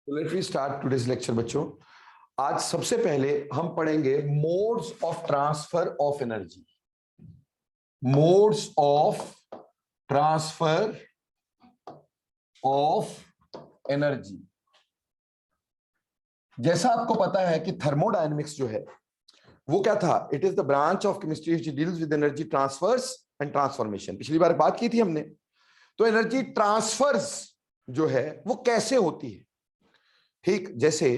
Late we start today's lecture बच्चों। आज सबसे पहले हम पढ़ेंगे modes of transfer of energy. Modes of transfer of energy. जैसा आपको पता है कि थर्मोडायनेमिक्स जो है वो क्या था, it is the branch of chemistry which deals with energy transfers and transformation. पिछली बार बात की थी हमने। तो एनर्जी ट्रांसफर्स जो है वो कैसे होती है, ठीक। जैसे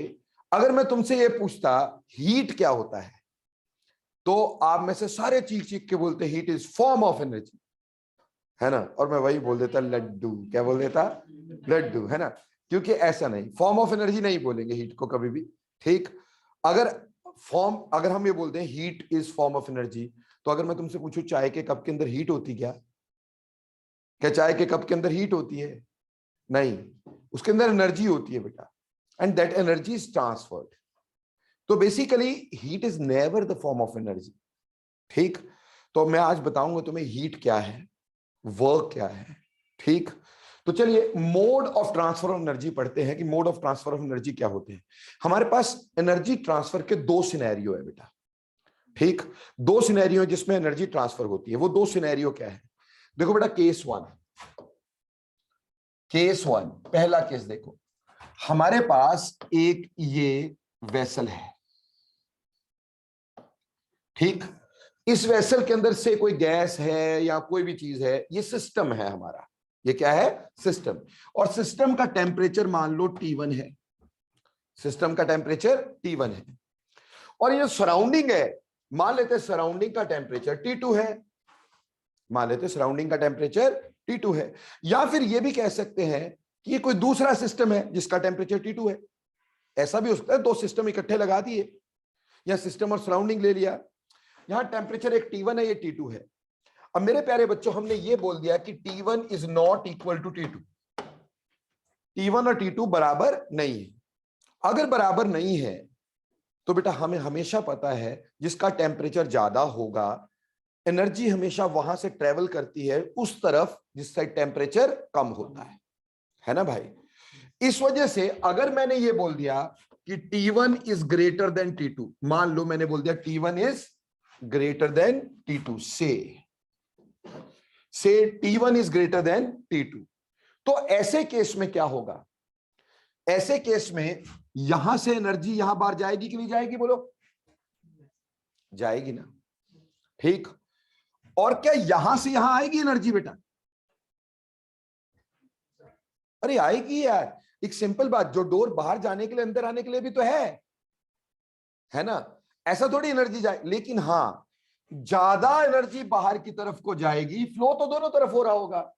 अगर मैं तुमसे ये पूछता हीट क्या होता है, तो आप में से सारे चीख चीख के बोलते heat is form of energy, है ना। और मैं वही बोल देता लड्डू। क्या बोल देता? लड्डू, है ना। क्योंकि ऐसा नहीं, फॉर्म ऑफ एनर्जी नहीं बोलेंगे हीट को कभी भी, ठीक। अगर हम ये बोलते हैं heat is form of energy, तो अगर मैं तुमसे पूछूं चाय के कप के अंदर हीट होती क्या? क्या चाय के कप के अंदर हीट होती है? नहीं, उसके अंदर एनर्जी होती है बेटा, and that energy is transferred. तो basically heat is never the form of energy, ठीक। तो मैं आज बताऊंगा तुम्हें हीट क्या है, वर्क क्या है, ठीक। तो चलिए mode of transfer of energy पढ़ते हैं कि mode of transfer of energy क्या होते हैं। हमारे पास एनर्जी ट्रांसफर के दो सिनेरियो है बेटा, ठीक। दो सिनेरियो जिसमें एनर्जी ट्रांसफर होती है। वो दो सिनेरियो क्या है? देखो बेटा, केस वन, पहला केस देखो। हमारे पास एक ये वेसल है, ठीक। इस वेसल के अंदर से कोई गैस है या कोई भी चीज है, ये सिस्टम है हमारा। ये क्या है? सिस्टम। और सिस्टम का टेम्परेचर मान लो T1 है। सिस्टम का टेम्परेचर T1 है और ये सराउंडिंग है, मान लेते सराउंडिंग का टेम्परेचर T2 है। मान लेते सराउंडिंग का टेम्परेचर T2 है। या फिर ये भी कह सकते हैं कि ये कोई दूसरा सिस्टम है जिसका टेम्परेचर T2 है। ऐसा भी हो सकता है, दो सिस्टम इकट्ठे लगा दिए, या सिस्टम और सराउंडिंग ले लिया। यहां टेम्परेचर एक T1 है, ये T2 है। अब मेरे प्यारे बच्चों, हमने ये बोल दिया कि T1 is not equal to T2। T1 और T2 बराबर नहीं है। अगर बराबर नहीं है तो बेटा हमें हमेशा पता है जिसका टेम्परेचर ज्यादा होगा, एनर्जी हमेशा वहां से ट्रेवल करती है उस तरफ जिससे टेम्परेचर कम होता है ना भाई। इस वजह से अगर मैंने ये बोल दिया कि T1 is greater than T2, मान लो मैंने बोल दिया T1 is greater than T2, से T1 is greater than T2, तो ऐसे केस में क्या होगा? ऐसे केस में यहां से एनर्जी यहां बाहर जाएगी कि नहीं जाएगी? बोलो, जाएगी ना, ठीक। और क्या यहां से यहां आएगी एनर्जी बेटा? अरे आएगी यार। एक सिंपल बात, जो डोर बाहर जाने के लिए अंदर आने के लिए भी तो है ना। ऐसा थोड़ी एनर्जी जाए, लेकिन हाँ ज्यादा एनर्जी बाहर की तरफ को जाएगी। फ्लो तो दोनों तरफ हो रहा होगा,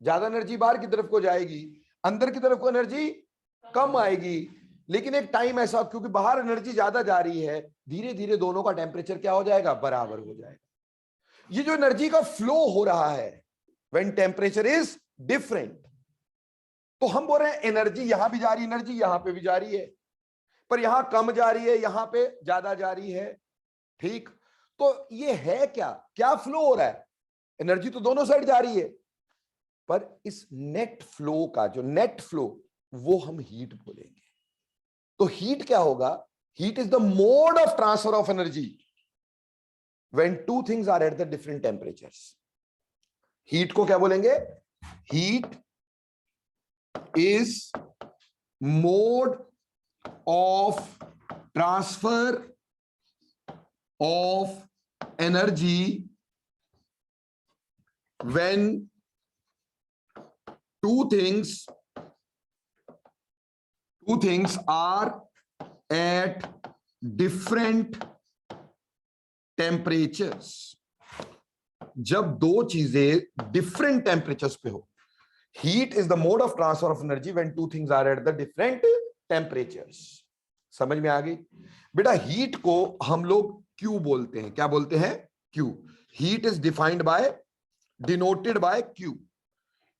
ज्यादा एनर्जी बाहर की तरफ को जाएगी, अंदर की तरफ को एनर्जी कम आएगी। लेकिन एक टाइम ऐसा, क्योंकि बाहर एनर्जी ज्यादा जा रही है, धीरे धीरे दोनों का टेम्परेचर क्या हो जाएगा? बराबर हो जाएगा। ये जो एनर्जी का फ्लो हो रहा है व्हेन टेम्परेचर इज डिफरेंट, तो हम बोल रहे हैं एनर्जी यहां भी जा रही है, एनर्जी यहां पे भी जा रही है, पर यहां कम जा रही है, यहां पे ज्यादा जा रही है, ठीक। तो ये है क्या क्या फ्लो हो रहा है? एनर्जी तो दोनों साइड जा रही है, पर इस नेट फ्लो का जो नेट फ्लो, वो हम हीट बोलेंगे। तो हीट क्या होगा? Heat is the mode of transfer of energy when two things are at the different temperatures. Heat को क्या बोलेंगे? Heat is mode of transfer of energy when two things are at different temperatures। जब दो चीजें different temperatures पे हो, heat is the mode of transfer of energy when two things are at the different temperatures. समझ में आ गई बेटा? Heat को हम लोग क्यू बोलते हैं। क्या बोलते हैं? Q. Heat is defined by, denoted by Q.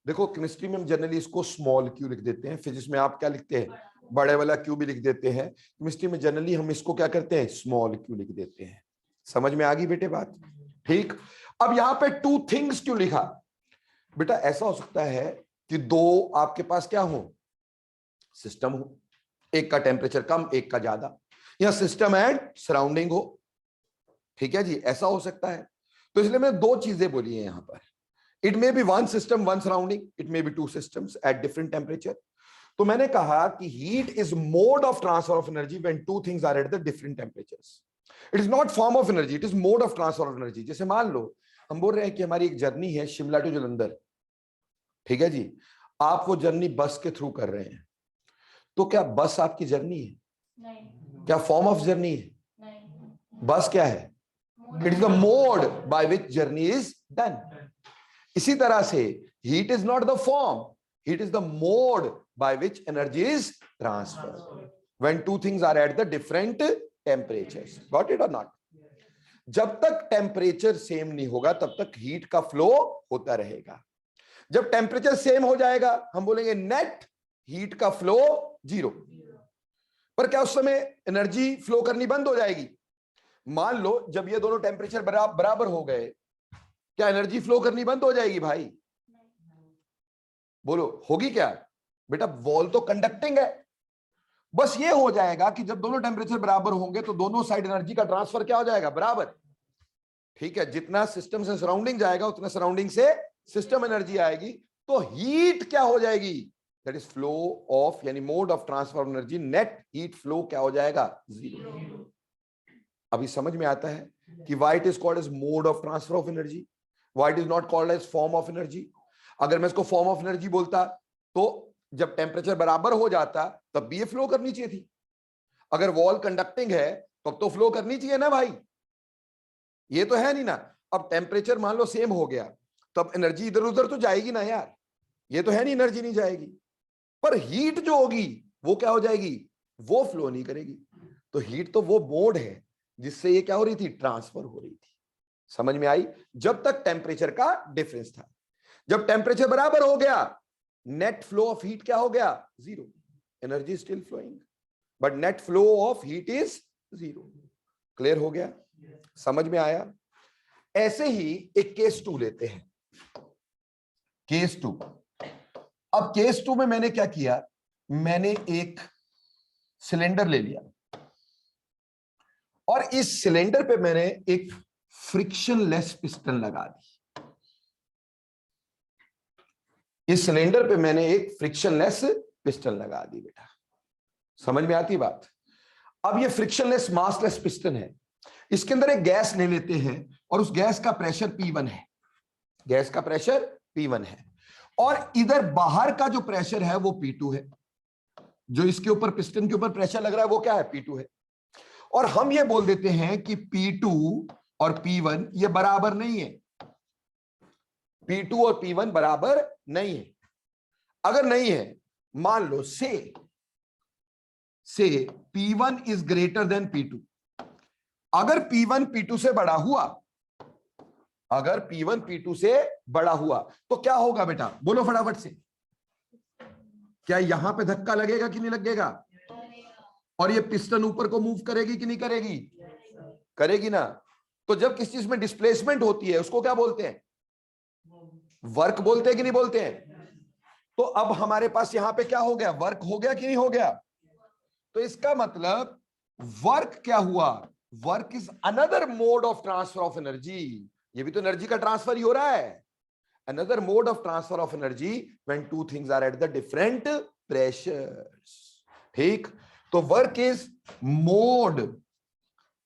देखो केमिस्ट्री में हम जनरली इसको स्मॉल क्यू लिख देते हैं, फिजिक्स में आप क्या लिखते हैं? बड़े वाला क्यू भी लिख देते हैं। केमिस्ट्री में जनरली हम इसको क्या करते हैं? स्मॉल क्यू लिख देते हैं। समझ में आ गई बेटे बात? ठीक। अब यहां पे टू थिंग्स क्यों लिखा? बेटा ऐसा हो सकता है कि दो आपके पास क्या हो, सिस्टम हो, एक का टेम्परेचर कम एक का ज्यादा, या सिस्टम एंड सराउंडिंग हो। ठीक है जी, ऐसा हो सकता है। तो इसलिए मैंने दो चीजें बोली है यहां पर, it may be one system one surrounding, it may be two systems at different temperature. तो मैंने कहा कि heat is mode of transfer of energy when two things are at the different temperatures. It is not form of energy, it is mode of transfer of energy. जैसे मान लो हम बोल रहे हैं कि हमारी एक जर्नी है शिमला टू जालंधर, ठीक है जी, आप वो जर्नी बस के थ्रू कर रहे हैं, तो क्या बस आपकी जर्नी है? नहीं। क्या फॉर्म ऑफ जर्नी है? नहीं। बस क्या है? It is the mode by which journey is done. इसी तरह से heat is not the form, heat is the mode by which energy is transferred when two things are at the different temperatures. Got it और not? जब तक temperature same नहीं होगा तब तक हीट का फ्लो होता रहेगा। जब टेम्परेचर सेम हो जाएगा हम बोलेंगे नेट हीट का फ्लो जीरो। पर क्या उस समय एनर्जी फ्लो करनी बंद हो जाएगी? मान लो जब ये दोनों टेम्परेचर बराबर हो गए, क्या एनर्जी फ्लो करनी बंद हो जाएगी भाई? बोलो होगी क्या? बेटा वॉल तो कंडक्टिंग है, बस ये हो जाएगा कि जब दोनों टेम्परेचर बराबर होंगे तो दोनों साइड एनर्जी का ट्रांसफर क्या हो जाएगा? बराबर। ठीक है, जितना सिस्टम से सराउंडिंग जाएगा उतना सराउंडिंग से सिस्टम एनर्जी आएगी, तो हीट क्या हो जाएगी? दैट इज फ्लो ऑफ, यानी mode of transfer energy, net heat flow क्या हो जाएगा? जीरो। अभी समझ में आता है कि why it is called as mode of transfer of energy, why it is not called as form of energy. अगर मैं इसको फॉर्म ऑफ एनर्जी बोलता तो जब टेम्परेचर बराबर हो जाता तब भी ये फ्लो करनी चाहिए थी। अगर वॉल कंडक्टिंग है तब तो फ्लो करनी चाहिए ना भाई, ये तो है नहीं ना। अब टेम्परेचर मान लो सेम हो गया तब एनर्जी इधर उधर तो जाएगी ना यार, ये तो है नहीं एनर्जी नहीं जाएगी। पर हीट जो होगी वो क्या हो जाएगी? वो फ्लो नहीं करेगी। तो हीट तो वो मोड है जिससे ये क्या हो रही थी? ट्रांसफर हो रही थी। समझ में आई? जब तक टेम्परेचर का डिफरेंस था। जब टेम्परेचर बराबर हो गया नेट फ्लो ऑफ हीट क्या हो गया? Zero. Energy still flowing but net flow of heat is zero. Clear हो गया? समझ में आया? ऐसे ही एक केस 2 लेते हैं, केस 2। अब केस 2 में मैंने क्या किया, मैंने एक सिलेंडर ले लिया और इस सिलेंडर पे मैंने एक फ्रिक्शनलेस पिस्टन लगा दी। इस सिलेंडर पे मैंने एक फ्रिक्शनलेस पिस्टन लगा दी। बेटा समझ में आती बात? अब ये फ्रिक्शनलेस मासलेस पिस्टन है, इसके अंदर एक गैस ले लेते हैं और उस गैस का प्रेशर P1 है, गैस का प्रेशर P1 है, और इधर बाहर का जो प्रेशर है वो P2 है। जो इसके ऊपर पिस्टन के ऊपर प्रेशर लग रहा है वो क्या है? P2 है। और हम ये बोल देते हैं कि P2 और P1 ये बराबर नहीं है, P2 और P1 बराबर नहीं है। अगर नहीं है, मान लो से P1 is greater than P2, अगर P1 P2 से बड़ा हुआ, अगर P1 P2 से बड़ा हुआ तो क्या होगा बेटा? बोलो फटाफट से। क्या यहां पे धक्का लगेगा कि नहीं लगेगा? और ये पिस्टन ऊपर को मूव करेगी कि नहीं करेगी? करेगी ना। तो जब किसी चीज में डिस्प्लेसमेंट होती है उसको क्या बोलते हैं? वर्क बोलते हैं कि नहीं बोलते हैं? तो अब हमारे पास यहां पे क्या हो गया? वर्क हो गया कि नहीं हो गया? तो इसका मतलब वर्क क्या हुआ? Work is another mode of transfer of energy. ये भी तो एनर्जी का ट्रांसफर ही हो रहा है। Another mode of transfer of energy when two things are at the different pressures. ठीक, तो work is mode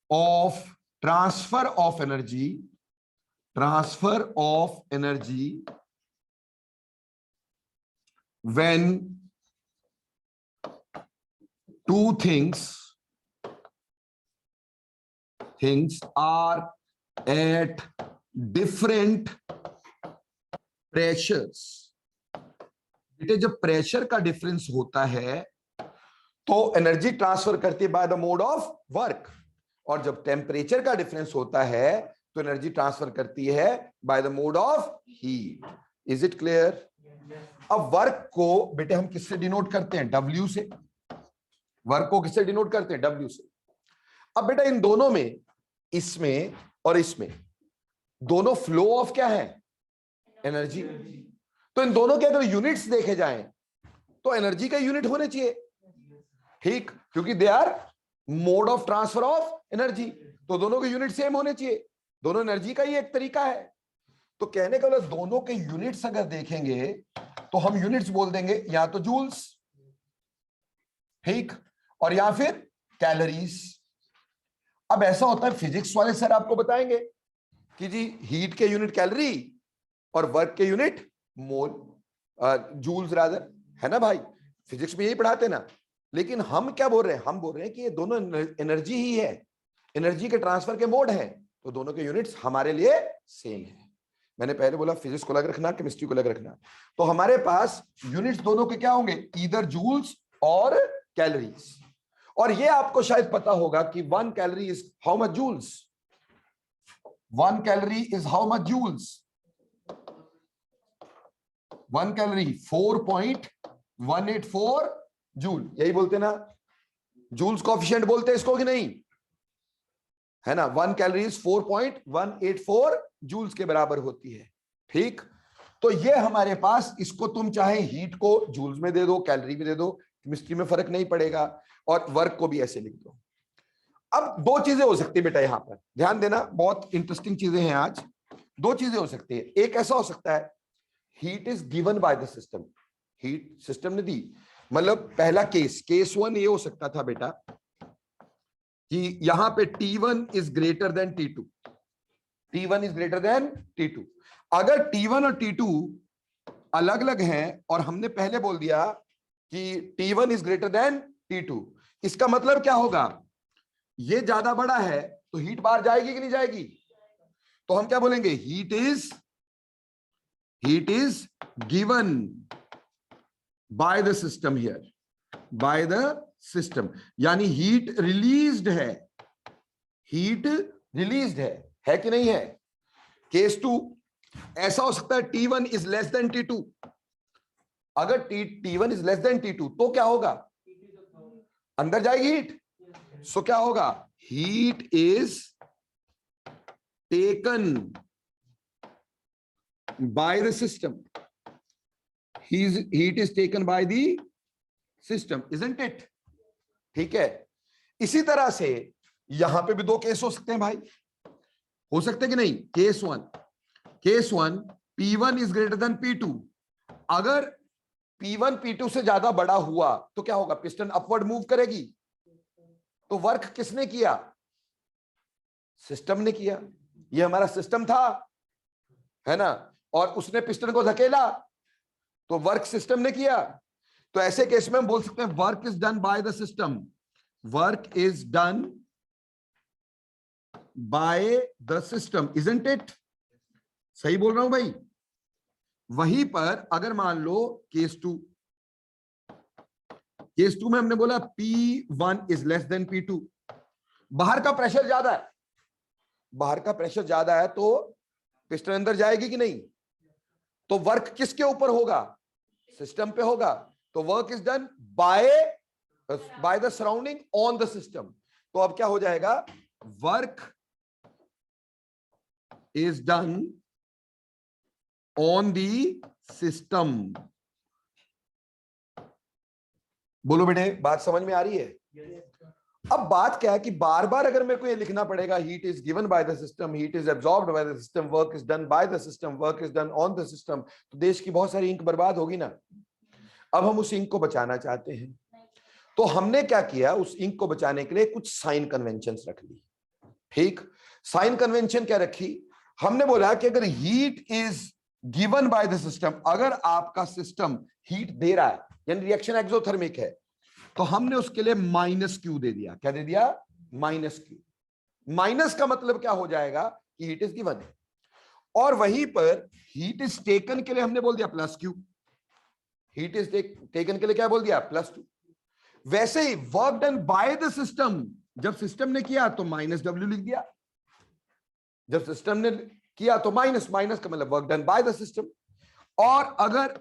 of transfer of energy, transfer of energy when two things are at different pressures। बेटे जब pressure का difference होता है तो energy transfer करती है by the mode of work, और जब टेम्परेचर का डिफरेंस होता है तो एनर्जी ट्रांसफर करती है by the mode of heat. Is it clear? अब वर्क को बेटे हम किससे डिनोट करते हैं? W से। वर्क को किससे डिनोट करते हैं? W से। अब बेटा इन दोनों में, इसमें और इसमें, दोनों फ्लो ऑफ क्या है? एनर्जी। तो इन दोनों के अगर यूनिट्स देखे जाएं तो एनर्जी का यूनिट होने चाहिए, ठीक, क्योंकि they are mode of transfer of energy, तो दोनों के यूनिट सेम होने चाहिए, दोनों एनर्जी का ही एक तरीका है। तो कहने का मतलब दोनों के यूनिट्स अगर देखेंगे तो हम यूनिट्स बोल देंगे या तो जूल्स, ठीक, और या फिर कैलोरीज। अब ऐसा होता है फिजिक्स वाले सर आपको बताएंगे कि जी हीट के यूनिट कैलोरी और वर्क के यूनिट मोल, जूल्स रादर, है ना भाई, फिजिक्स में यही पढ़ाते ना। लेकिन हम क्या बोल रहे हैं, हम बोल रहे हैं कि ये दोनों एनर्जी ही है, एनर्जी के ट्रांसफर के मोड हैं, तो दोनों के यूनिट्स हमारे लिए सेम है। मैंने पहले बोला फिजिक्स को अलग रखना, केमिस्ट्री को अलग रखना, तो हमारे पास यूनिट्स दोनों के क्या होंगे, ईदर जूल्स और कैलोरीज। और ये आपको शायद पता होगा कि 1 calorie is how much joules, 1 calorie is how much joules, 1 calorie 4.184 joule, यही बोलते ना, जूल्स कोएफिशिएंट बोलते हैं इसको कि नहीं, है ना। 1 कैलोरी 4.184 जूल्स के बराबर होती है, ठीक। तो ये हमारे पास, इसको तुम चाहे हीट को जूल्स में दे दो, कैलोरी में दे दो, केमिस्ट्री में फर्क नहीं पड़ेगा, और वर्क को भी ऐसे लिख दो। अब दो चीजें हो सकती है बेटा, यहां पर ध्यान देना, बहुत इंटरेस्टिंग चीजें हैं आज। दो चीजें हो सकती है, एक ऐसा हो सकता है heat is given by the system, heat system ने दी, मतलब पहला केस 1 ये हो सकता था बेटा कि यहां पे T1 is greater than T2, T1 is greater than T2। अगर T1 और T2 अलग अलग हैं और हमने पहले बोल दिया कि T1 is greater than T2, इसका मतलब क्या होगा, ये ज्यादा बड़ा है तो हीट बाहर जाएगी कि नहीं जाएगी, तो हम क्या बोलेंगे, heat is given by the system here, bye the system, यानी हीट रिलीज्ड है, हीट रिलीज्ड है कि नहीं है। केस 2 ऐसा हो सकता है T1 is less than T2, अगर T1 is less than T2 तो क्या होगा, अंदर जाएगी हीट, सो क्या होगा, heat is taken by the system, heat is taken by the system, isn't it? ठीक है। इसी तरह से यहां पे भी दो केस हो सकते हैं भाई, हो सकते कि नहीं। Case one P1 is greater than P2, अगर P1 P2 से ज्यादा बड़ा हुआ तो क्या होगा, पिस्टन अपवर्ड मूव करेगी, तो वर्क किसने किया, सिस्टम ने किया, ये हमारा सिस्टम था, है ना, और उसने पिस्टन को धकेला तो वर्क सिस्टम ने किया। तो ऐसे केस में हम बोल सकते हैं work is done by the system, work is done by the system, isn't it, सही बोल रहा हूं भाई। वहीं पर अगर मान लो केस 2 में हमने बोला P1 is less than P2, बाहर का प्रेशर ज्यादा है, बाहर का प्रेशर ज्यादा है तो पिस्टन अंदर जाएगी कि नहीं, तो वर्क किसके ऊपर होगा, सिस्टम पे होगा, तो work is done by the surrounding on the system. तो अब क्या हो जाएगा, work is done on the system. बोलो बेटे, बात समझ में आ रही है। अब बात क्या है कि बार बार अगर मेरे को ये लिखना पड़ेगा, heat is given by the system, heat is absorbed bye the system, work is done by the system, work is done on the system, तो देश की बहुत सारी इंक बर्बाद होगी ना। अब हम उस इंक को बचाना चाहते हैं, तो हमने क्या किया, उस इंक को बचाने के लिए कुछ साइन कन्वेंशंस रख ली, ठीक। साइन कन्वेंशन क्या रखी, हमने बोला कि अगर heat is given by the system, अगर आपका सिस्टम हीट दे रहा है यानी रिएक्शन एक्सोथर्मिक है, तो हमने उसके लिए -Q दे दिया। क्या दे दिया, -Q। माइनस का मतलब क्या हो जाएगा कि हीट इज गिवन है, और वहीं पर हीट इज टेकन के लिए हमने बोल दिया +Q, हीट इज टेकन के लिए क्या बोल दिया, +2। वैसे ही work done by the system, जब सिस्टम ने किया तो -W लिख दिया, जब सिस्टम ने किया तो माइनस का मतलब work done by the system, और अगर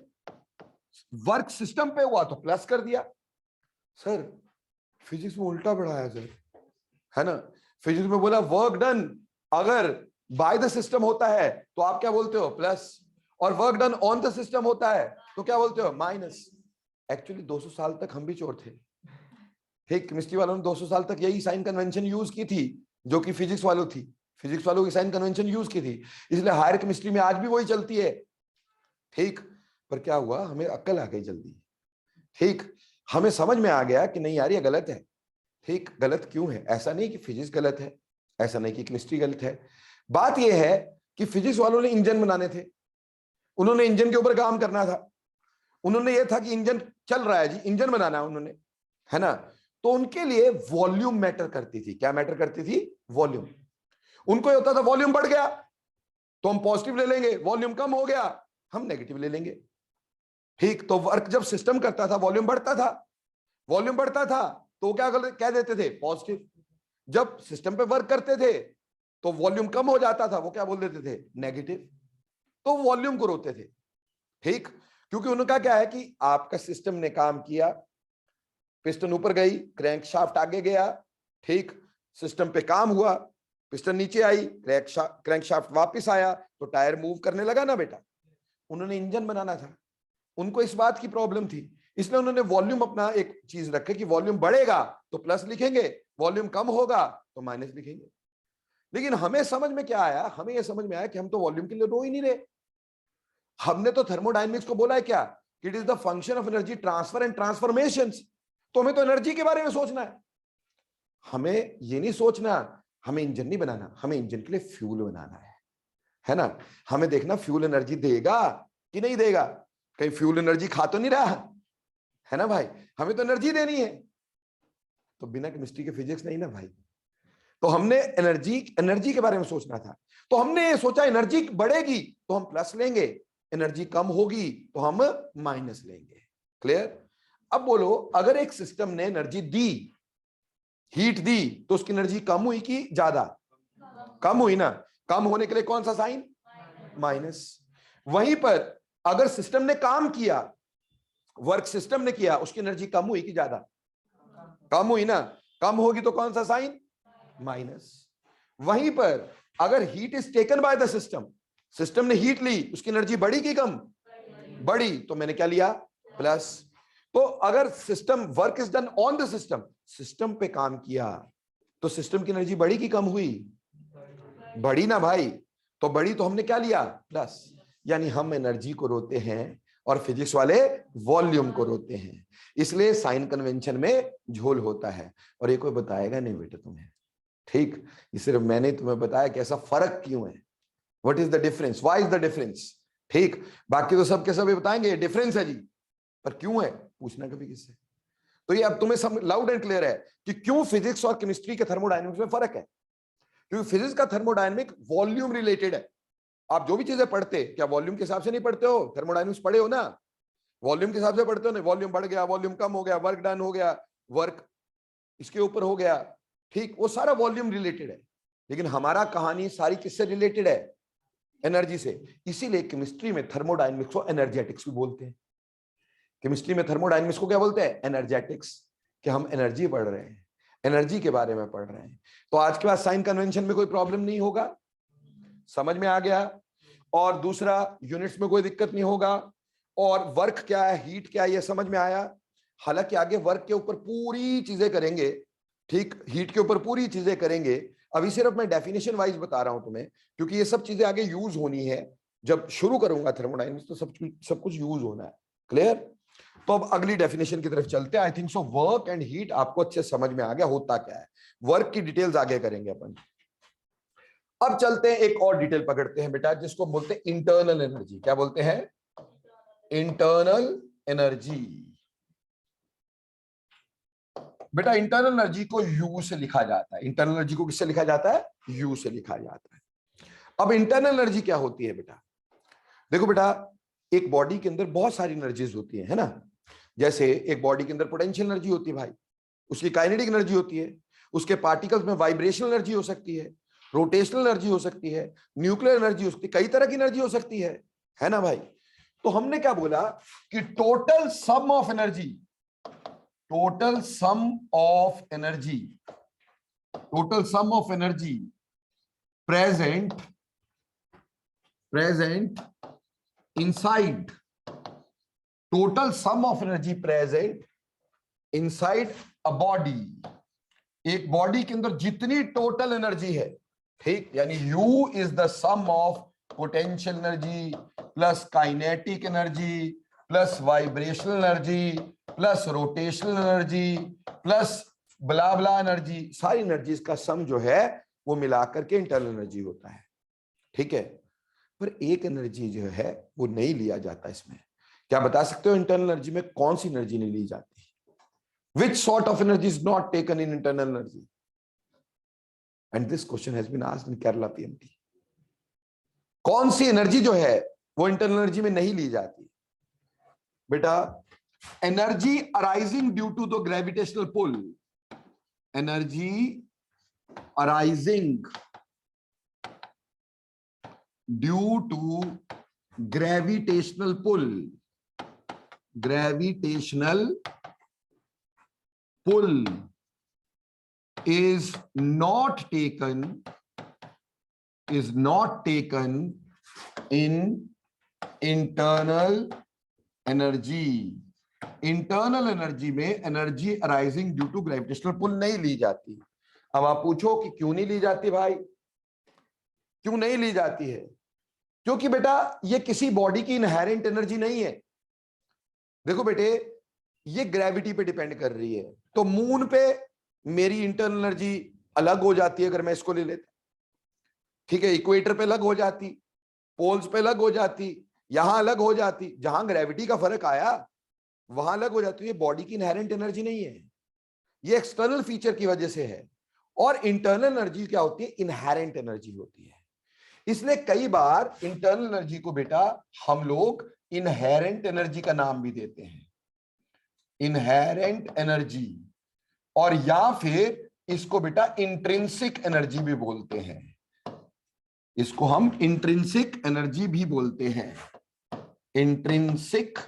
वर्क सिस्टम पे हुआ तो प्लस कर दिया। सर फिजिक्स में उल्टा पढ़ाया सर, है ना, फिजिक्स में बोला वर्क डन अगर बाय द सिस्टम होता है तो आप क्या बोलते हो, प्लस, और work done on the system होता है तो क्या बोलते हो, माइनस। एक्चुअली 200 साल तक हम भी चोर थे। ठीक, केमिस्ट्री वालों ने 200 साल तक यही साइन कन्वेंशन यूज की थी जो कि फिजिक्स वालों थी, फिजिक्स वालों की साइन कन्वेंशन यूज की थी, इसलिए हायर केमिस्ट्री में आज भी वही चलती है। ठीक, पर क्या हुआ, हमें अक्ल आ गई जल्दी। ठीक, हमें समझ में आ गया कि नहीं यार ये गलत है। ठीक, गलत क्यों है? ऐसा नहीं कि फिजिक्स गलत है, ऐसा नहीं कि केमिस्ट्री गलत है। बात यह है कि फिजिक्स वालों ने इंजन बनाने थे, उन्होंने इंजन के ऊपर काम करना था, उन्होंने ये था कि इंजन चल रहा है जी, इंजन बनाना है उन्होंने, है ना। तो उनके लिए वॉल्यूम मैटर करती थी। क्या मैटर करती थी? वॉल्यूम। उनको ये होता था वॉल्यूम बढ़ गया तो हम पॉजिटिव ले लेंगे, वॉल्यूम कम हो गया हम नेगेटिव ले लेंगे। ठीक, तो वर्क जब सिस्टम करता था वॉल्यूम बढ़ता था, वॉल्यूम बढ़ता था तो क्या कह देते थे? पॉजिटिव। जब सिस्टम पे वर्क करते थे तो वॉल्यूम कम हो जाता था, वो क्या बोल देते थे? नेगेटिव। तो वॉल्यूम को रोकते थे। ठीक, क्योंकि उनका क्या है कि आपका सिस्टम ने काम किया, पिस्टन ऊपर गई, क्रैंकशाफ्ट आगे गया, ठीक, सिस्टम पे काम हुआ, पिस्टन नीचे आई, क्रैंकशाफ्ट वापस आया तो टायर मूव करने लगा ना बेटा। उन्होंने इंजन बनाना था, उनको इस बात की प्रॉब्लम थी, इसलिए उन्होंने वॉल्यूम अपना एक चीज रखे कि वॉल्यूम बढ़ेगा तो प्लस लिखेंगे, वॉल्यूम कम होगा तो माइनस लिखेंगे। लेकिन हमें समझ में क्या आया? हमें यह समझ में आया कि हम तो वॉल्यूम के लिए रो ही नहीं रहे। हमने तो थर्मोडायनेमिक्स को बोला है क्या? It is the function of energy transfer and transformations. तो हमें तो एनर्जी के बारे में सोचना है, हमें ये नहीं सोचना हमें इंजन नहीं बनाना, हमें इंजन के लिए फ्यूल बनाना है ना। हमें देखना फ्यूल एनर्जी देगा कि नहीं देगा, कहीं फ्यूल एनर्जी खा तो नहीं रहा है ना भाई। हमें तो एनर्जी देनी है, तो बिना केमिस्ट्री के फिजिक्स नहीं ना भाई। तो हमने एनर्जी के बारे में सोचना था, तो हमने ये सोचा एनर्जी बढ़ेगी तो हम प्लस लेंगे, एनर्जी कम होगी तो हम माइनस लेंगे। क्लियर? अब बोलो, अगर एक सिस्टम ने एनर्जी दी, हीट दी, तो उसकी एनर्जी कम हुई कि ज्यादा? कम हुई ना। कम होने के लिए कौन सा साइन? माइनस। वहीं पर अगर सिस्टम ने काम किया, वर्क सिस्टम ने किया, उसकी एनर्जी कम हुई कि ज्यादा? कम हुई ना। कम होगी तो कौन सा साइन? माइनस। वहीं पर अगर heat is taken by the system, system ने हीट ली, उसकी एनर्जी बढ़ी कि कम? बढ़ी, तो मैंने क्या लिया? प्लस। तो अगर system work is done on the system, system पे काम किया, तो सिस्टम की एनर्जी बढ़ी कि कम हुई? बढ़ी ना भाई। तो बढ़ी तो हमने क्या लिया? प्लस। यानी हम एनर्जी को रोते हैं और फिजिक्स वाले वॉल्यूम को रोते हैं, इसलिए साइन कन्वेंशन में झोल होता है। और ये कोई बताएगा नहीं बेटा तुम्हें। ठीक, ये सिर्फ मैंने तुम्हें बताया कि ऐसा फर्क क्यों है, what is the difference, why is the difference. ठीक, बाकी तो सब के सब बताएंगे डिफरेंस है जी, पर क्यों है पूछना कभी किससे। तो ये अब तुम्हें सब लाउड एंड क्लियर है कि क्यों फिजिक्स और केमिस्ट्री के थर्मोडायनेमिक्स में फर्क है। क्योंकि फिजिक्स का थर्मोडायनेमिक वॉल्यूम रिलेटेड है। आप जो भी चीजें पढ़ते, क्या वॉल्यूम के हिसाब से नहीं पढ़ते हो? थर्मोडायनेमिक्स पढ़े हो ना, वॉल्यूम के हिसाब से पढ़ते हो ना। वॉल्यूम बढ़ गया, वॉल्यूम कम हो गया, वर्क डन हो गया, वर्क इसके ऊपर हो गया। ठीक, वो सारा वॉल्यूम रिलेटेड है। लेकिन हमारा कहानी सारी किससे रिलेटेड है? एनर्जी से। इसीलिए केमिस्ट्री में थर्मोडायनेमिक्स को एनर्जेटिक्स भी बोलते हैं। केमिस्ट्री में थर्मोडायनेमिक्स को क्या बोलते हैं? एनर्जेटिक्स। कि हम एनर्जी पढ़ रहे हैं, एनर्जी के बारे में पढ़ रहे हैं। तो आज के बाद साइन कन्वेंशन में कोई प्रॉब्लम नहीं होगा, समझ में आ गया। और दूसरा, यूनिट्स में कोई दिक्कत नहीं होगा। और वर्क क्या है, हीट क्या है, ये समझ में आया। हालांकि आगे वर्क के ऊपर पूरी चीजें करेंगे, ठीक, हीट के ऊपर पूरी चीजें करेंगे। अभी सिर्फ मैं डेफिनेशन वाइज बता रहा हूं तुम्हें, क्योंकि ये सब चीजें आगे यूज होनी है। जब शुरू करूंगा थर्मोडायनेमिक्स तो सब कुछ यूज होना है। क्लियर? तो अब अगली डेफिनेशन की तरफ चलते हैं। I think so work and heat आपको अच्छे समझ में आ गया होता क्या है। वर्क की डिटेल्स आगे करेंगे अपन। अब चलते हैं, एक और डिटेल पकड़ते हैं बेटा, जिसको बोलते हैं इंटरनल एनर्जी। क्या बोलते हैं? Internal energy. बेटा इंटरनल एनर्जी को यू से लिखा जाता है। इंटरनल एनर्जी को किससे लिखा जाता है? यू से लिखा जाता है। अब इंटरनल एनर्जी क्या होती है बेटा? देखो बेटा, एक बॉडी के अंदर बहुत सारी एनर्जीज होती है ना। जैसे एक बॉडी के अंदर पोटेंशियल एनर्जी होती है भाई, उसकी काइनेटिक एनर्जी होती है, उसके पार्टिकल्स में वाइब्रेशनल एनर्जी हो सकती है, रोटेशनल एनर्जी हो सकती है, न्यूक्लियर एनर्जी हो सकती है, कई तरह की एनर्जी हो सकती है ना भाई। तो हमने क्या बोला कि total sum of energy, total sum of energy, total sum of energy present inside total sum of energy present inside a body, एक बॉडी के अंदर जितनी टोटल एनर्जी है, ठीक, यानी U is the sum of potential energy plus kinetic energy plus vibrational energy plus rotational energy plus blah blah energy, सारी energies का sum जो है वो मिलाकर के इंटरनल एनर्जी होता है, ठीक है। पर एक एनर्जी जो है वो नहीं लिया जाता इसमें। क्या बता सकते हो इंटरनल एनर्जी में कौन सी एनर्जी नहीं ली जाती? Which sort of energy is not taken in internal energy? And this question has been asked in Kerala PMT. कौन सी एनर्जी जो है वो इंटरनल एनर्जी में नहीं ली जाती? बेटा, energy arising due to the gravitational pull, energy arising due to gravitational pull, gravitational pull is not taken in internal energy. Internal energy में energy arising due to gravitational pull नहीं ली जाती। अब आप पूछो कि क्यों नहीं ली जाती भाई, क्यों नहीं ली जाती है? क्योंकि बेटा ये किसी बॉडी की इनहेरेंट एनर्जी नहीं है। देखो बेटे, ये ग्रेविटी पे डिपेंड कर रही है, तो मून पे मेरी इंटरनल एनर्जी अलग हो जाती है अगर मैं इसको ले लेता, ठीक है। इक्वेटर पे अलग हो जाती, पोल्स पे अलग हो जाती, यहां अलग हो जाती, जहां ग्रेविटी का फर्क आया वहां अलग हो जाती है। ये बॉडी की इनहेरेंट एनर्जी नहीं है, ये एक्सटर्नल फीचर की वजह से है। और इंटरनल एनर्जी क्या होती है? इनहेरेंट एनर्जी होती है। इसलिए कई बार इंटरनल एनर्जी को बेटा हम लोग इनहेरेंट एनर्जी का नाम भी देते हैं, इनहेरेंट एनर्जी, और या फिर इसको बेटा इंट्रिंसिक एनर्जी भी बोलते हैं। इसको हम इंट्रिंसिक एनर्जी भी बोलते हैं, intrinsic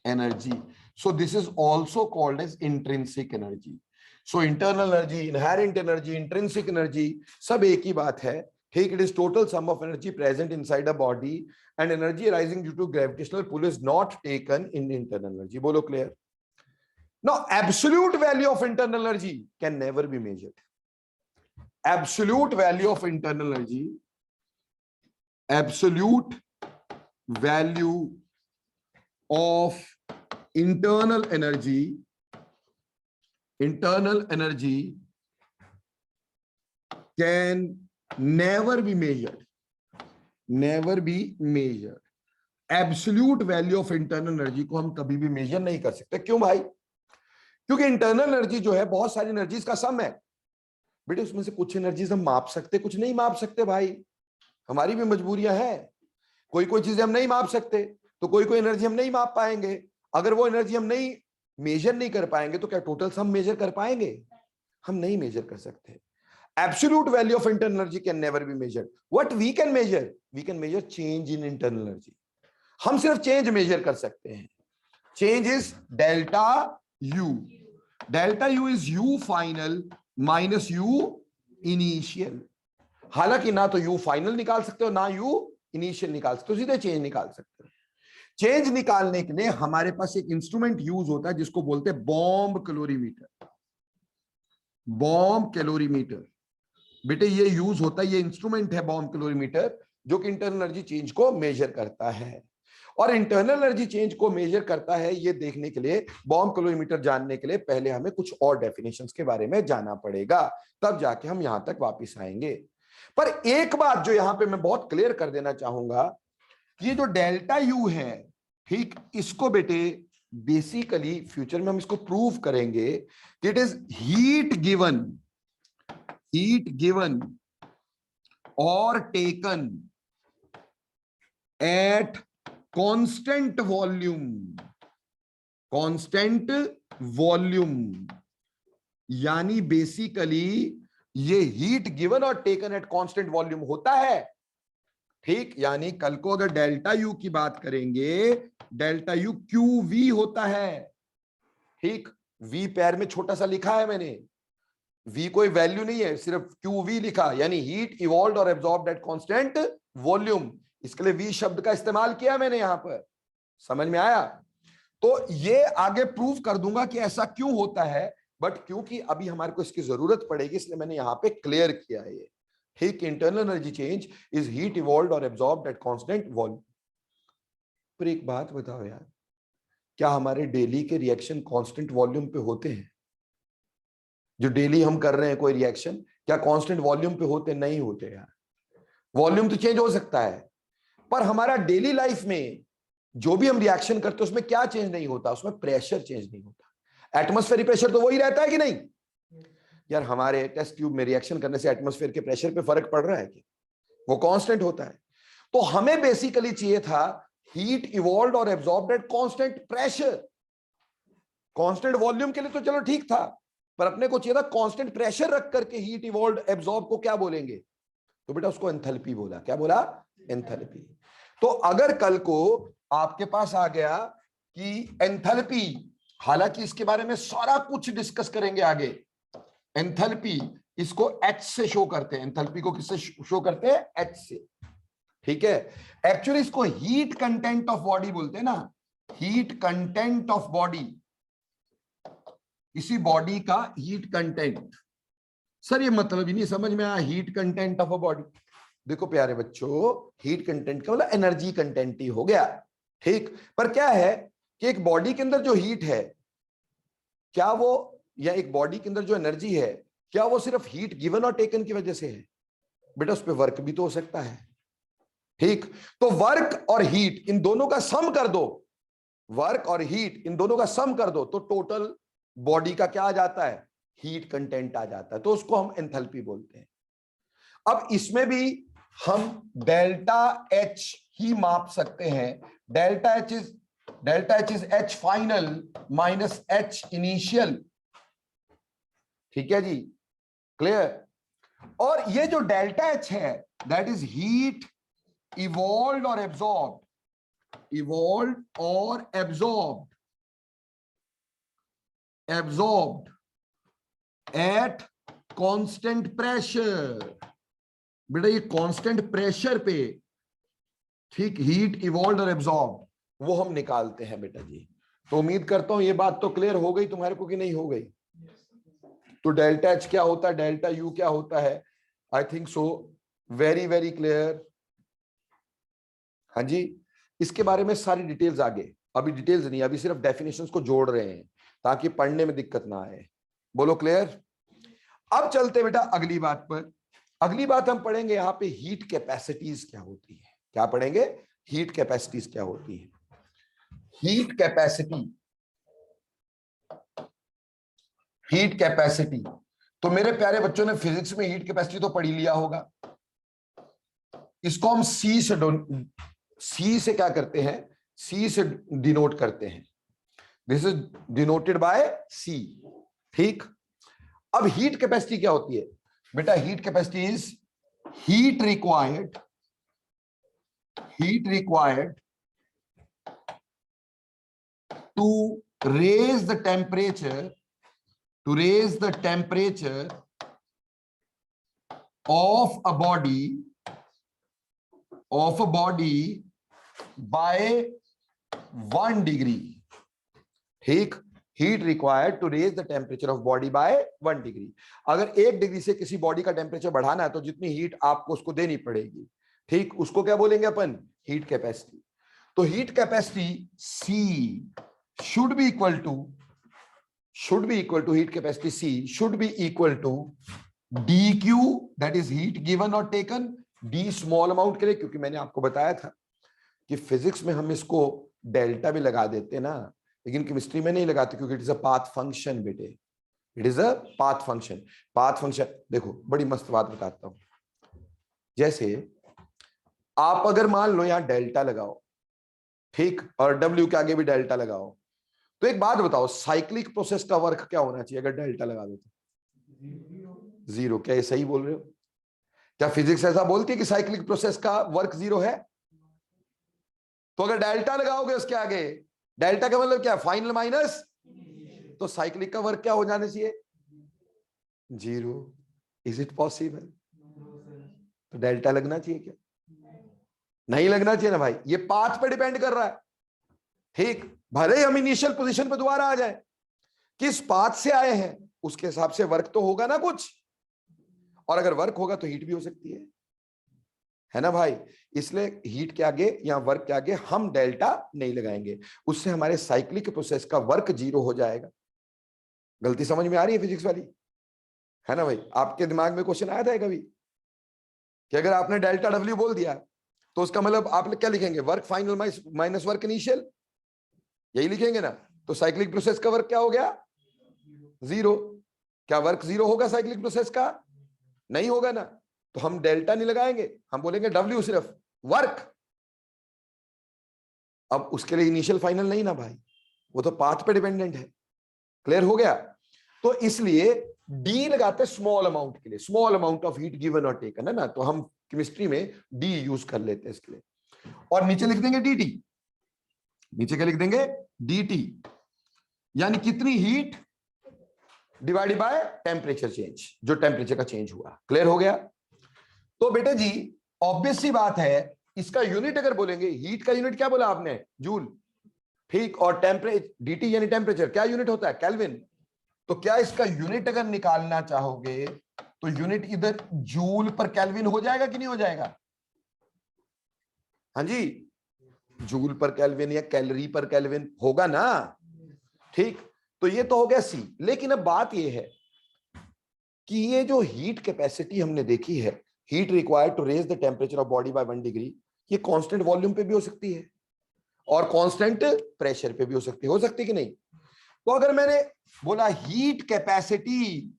energy. So this is also called as intrinsic energy. So internal energy, inherent energy, intrinsic energy सब एक ही बात है, ठीक। It is total sum of energy present inside a body and energy arising due to gravitational pull is not taken in internal energy. बोलो clear? Now, absolute value of internal energy can never be measured. Absolute value of internal energy, absolute value of internal energy can never be measured. Never be measured. Absolute value of internal energy को हम कभी भी major नहीं कर सकते। क्यों भाई? क्योंकि इंटरनल एनर्जी जो है बहुत सारी एनर्जीज का सम है बेटे, उसमें से कुछ एनर्जीज हम माप सकते, कुछ नहीं माप सकते भाई। हमारी भी मजबूरियां हैं, कोई कोई चीजें हम नहीं माप सकते, तो कोई कोई एनर्जी हम नहीं माप पाएंगे। अगर वो एनर्जी हम नहीं मेजर नहीं कर पाएंगे तो क्या टोटल सम मेजर कर पाएंगे? हम नहीं मेजर कर सकते। Absolute value of internal energy can never be measured. What we can measure? We can measure change in internal energy. हम सिर्फ चेंज मेजर कर सकते हैं। Change is delta U. Delta U is U final minus U initial. हालांकि ना तो you final निकाल सकते हो ना यू इनिशियल निकाल सकते हो, सीधे चेंज निकाल सकते हो। चेंज निकालने के लिए हमारे पास एक इंस्ट्रूमेंट यूज होता है जिसको बोलते हैं बॉम्ब कैलोरीमीटर। बॉम्ब कैलोरीमीटर बेटे ये यूज होता है, ये इंस्ट्रूमेंट है बॉम्ब कैलोरीमीटर, जो कि इंटरनल एनर्जी चेंज को मेजर करता है। और इंटरनल एनर्जी चेंज को मेजर करता है ये देखने के लिए, बॉम्ब कैलोरीमीटर जानने के लिए पहले हमें कुछ और डेफिनेशंस के बारे में जाना पड़ेगा, तब जाके हम यहां तक वापस आएंगे। पर एक बात जो यहां पे मैं बहुत क्लियर कर देना चाहूंगा, ये जो डेल्टा यू है, ठीक, इसको बेटे बेसिकली फ्यूचर में हम इसको प्रूव करेंगे कि इट इज हीट गिवन और टेकन एट कांस्टेंट वॉल्यूम। यानी बेसिकली ये हीट गिवन और टेकन एट कांस्टेंट वॉल्यूम होता है, ठीक। यानी कल को अगर डेल्टा यू की बात करेंगे, डेल्टा यू क्यू वी होता है, ठीक। वी पैर में छोटा सा लिखा है मैंने, वी कोई वैल्यू नहीं है, सिर्फ क्यू वी लिखा, यानी हीट इवॉल्व्ड और एब्जॉर्ब्ड एट कांस्टेंट वॉल्यूम। इसके लिए वी शब्द का इस्तेमाल किया मैंने यहां पर, समझ में आया? तो ये आगे प्रूव कर दूंगा कि ऐसा क्यों होता है, बट क्योंकि अभी हमारे को इसकी जरूरत पड़ेगी इसलिए मैंने यहां पे क्लियर किया है ये। ठीक, internal energy change is heat evolved और एब्जॉर्ब्ड एट कांस्टेंट वॉल्यूम। पर एक बात बताओ यार, क्या हमारे डेली के रिएक्शन कांस्टेंट वॉल्यूम पे होते हैं? जो डेली हम कर रहे हैं कोई रिएक्शन, क्या कांस्टेंट वॉल्यूम पे होते? नहीं होते यार। वॉल्यूम तो चेंज हो सकता है, पर हमारा डेली लाइफ में जो भी हम रिएक्शन करते हैं उसमें क्या चेंज नहीं होता? उसमें प्रेशर चेंज नहीं होता। एटमॉस्फेरिक प्रेशर तो वही रहता है कि नहीं यार? हमारे टेस्ट ट्यूब में रिएक्शन करने से एटमॉस्फेयर के प्रेशर पे फर्क पड़ रहा है कि वो कांस्टेंट होता है? तो हमें बेसिकली चाहिए था हीट इवॉल्व्ड और absorbed eight constant pressure. Constant volume के लिए तो चलो ठीक था, पर अपने को चाहिए था कांस्टेंट प्रेशर रख करके हीट इवॉल्व्ड एब्जॉर्ब को क्या बोलेंगे? तो बेटा उसको एंथैल्पी बोला। क्या बोला? एंथैल्पी। तो अगर कल को आपके पास आ गया कि एंथैल्पी, हालांकि इसके बारे में सारा कुछ डिस्कस करेंगे आगे, एंथैल्पी इसको एच से शो करते हैं। एंथैल्पी को किससे शो करते हैं? एच से। ठीक है, एक्चुअली इसको हीट कंटेंट ऑफ बॉडी बोलते हैं ना, हीट कंटेंट ऑफ बॉडी, किसी बॉडी का हीट कंटेंट। सर ये मतलब ही नहीं समझ में आया, heat content of a body. देखो प्यारे बच्चों, हीट कंटेंट का मतलब एनर्जी कंटेंट ही हो गया। ठीक, पर क्या है कि एक बॉडी के अंदर जो हीट है, क्या वो, या एक बॉडी के अंदर जो एनर्जी है, क्या वो सिर्फ हीट गिवन और टेकन की वजह से है? बेटा उस पर वर्क भी तो हो सकता है। ठीक, तो वर्क और हीट इन दोनों का सम कर दो, वर्क और हीट इन दोनों का सम कर दो तो टोटल बॉडी का क्या आ जाता है? हीट कंटेंट आ जाता है। तो उसको हम एंथैल्पी बोलते हैं। अब इसमें भी हम डेल्टा एच ही माप सकते हैं। Delta H is H final minus H initial. ठीक है जी, क्लियर? और ये जो डेल्टा एच है दैट इज हीट इवॉल्व्ड और एब्जॉर्ब्ड, इवॉल्व्ड और एब्जॉर्ब्ड एट कांस्टेंट प्रेशर। बेटा ये कांस्टेंट प्रेशर पे, ठीक, हीट इवॉल्व्ड और एब्जॉर्ब्ड वो हम निकालते हैं बेटा जी। तो उम्मीद करता हूं ये बात तो क्लियर हो गई तुम्हारे को कि नहीं हो गई? तो डेल्टा एच क्या होता है, डेल्टा यू क्या होता है? I think so very very clear. हाँ जी, इसके बारे में सारी डिटेल्स आगे, अभी डिटेल्स नहीं, अभी सिर्फ डेफिनेशंस को जोड़ रहे हैं ताकि पढ़ने में दिक्कत ना आए। बोलो क्लियर? अब चलते बेटा अगली बात पर। अगली बात हम पढ़ेंगे यहां पे हीट कैपेसिटीज क्या होती है। क्या पढ़ेंगे? हीट कैपेसिटीज क्या होती है। हीट कैपेसिटी, हीट कैपेसिटी तो मेरे प्यारे बच्चों ने फिजिक्स में हीट कैपेसिटी तो पढ़ ही लिया होगा। इसको हम सी से क्या करते हैं? सी से डिनोट करते हैं। दिस इज डिनोटेड बाय सी। ठीक, अब हीट कैपेसिटी क्या होती है बेटा? Heat capacity is heat required to raise the temperature of a body by 1 degree. ठीक, heat required to raise the temperature of body by 1 degree. अगर 1 डिग्री से किसी बॉडी का टेम्परेचर बढ़ाना है तो जितनी हीट आपको उसको देनी पड़ेगी। ठीक, उसको क्या बोलेंगे अपन? Heat capacity. तो heat capacity C should be equal to heat capacity C should be equal to dq, that is heat given or taken, d small amount के लिए, क्योंकि मैंने आपको बताया था कि फिजिक्स में हम इसको डेल्टा भी लगा देते ना, लेकिन केमिस्ट्री में नहीं लगाते क्योंकि it is a path function बेटे, it is a path function. Path function देखो बड़ी मस्त बात बताता हूं। जैसे आप अगर मान लो यहां डेल्टा लगाओ, ठीक, और W के आगे भी डेल्टा लगाओ, तो एक बात बताओ, साइक्लिक प्रोसेस का वर्क क्या होना चाहिए अगर डेल्टा लगा दो तो? 0। क्या ये सही बोल रहे हो? क्या फिजिक्स ऐसा बोलती है कि साइक्लिक प्रोसेस का वर्क 0 है? तो अगर डेल्टा लगाओगे उसके आगे, डेल्टा का मतलब क्या? फाइनल माइनस, तो साइक्लिक का वर्क क्या हो जाना चाहिए? 0। Is it possible? तो डेल्टा लगना चाहिए क्या? नहीं लगना चाहिए ना भाई, ये पाथ पे डिपेंड कर रहा है। ठीक, भले ही हम इनिशियल पोजीशन पे दोबारा आ जाए, किस पाथ से आए हैं उसके हिसाब से वर्क तो होगा ना कुछ, और अगर वर्क होगा तो हीट भी हो सकती है ना भाई। इसलिए हीट के आगे या वर्क के आगे हम डेल्टा नहीं लगाएंगे, उससे हमारे साइक्लिक प्रोसेस का वर्क जीरो हो जाएगा। गलती समझ में आ रही है फिजिक्स वाली, है ना भाई। आपके दिमाग में क्वेश्चन आया था कभी कि अगर आपने डेल्टा डब्ल्यू बोल दिया तो उसका मतलब आप क्या लिखेंगे, work final minus work initial, यही लिखेंगे ना। तो साइक्लिक प्रोसेस का वर्क क्या हो गया, जीरो। क्या वर्क जीरो होगा साइक्लिक प्रोसेस का, नहीं होगा ना। तो हम डेल्टा नहीं लगाएंगे, हम बोलेंगे डब्ल्यू सिर्फ वर्क। अब उसके लिए इनिशियल फाइनल नहीं ना भाई, वो तो पाथ पे डिपेंडेंट है। क्लियर हो गया। तो इसलिए डी लगाते स्मॉल अमाउंट के लिए, small amount of heat given और टेकन, है ना। तो हम केमिस्ट्री में डी यूज कर लेते हैं इसके लिए, और नीचे लिख देंगे डी टी। नीचे क्या लिख देंगे, डी टी, यानी कितनी heat divided by temperature change, जो टेम्परेचर का चेंज हुआ। क्लियर हो गया। तो बेटे जी ऑब्वियस सी बात है, इसका यूनिट अगर बोलेंगे, हीट का यूनिट क्या बोला आपने, जूल, ठीक, और टेम्परेचर डीटी यानी टेम्परेचर क्या यूनिट होता है, केल्विन। तो क्या इसका यूनिट अगर निकालना चाहोगे तो यूनिट इधर जूल पर केल्विन हो जाएगा कि नहीं हो जाएगा, हाँ जी, जूल पर केल्विन या कैलोरी पर केल्विन होगा ना, ठीक। तो ये तो हो गया सी। लेकिन अब बात ये है कि ये जो हीट कैपेसिटी हमने देखी है, heat required to raise the temperature of body by 1 degree, ये कांस्टेंट वॉल्यूम पे भी हो सकती है और कांस्टेंट प्रेशर पे भी हो सकती है कि नहीं। तो अगर मैंने बोला heat capacity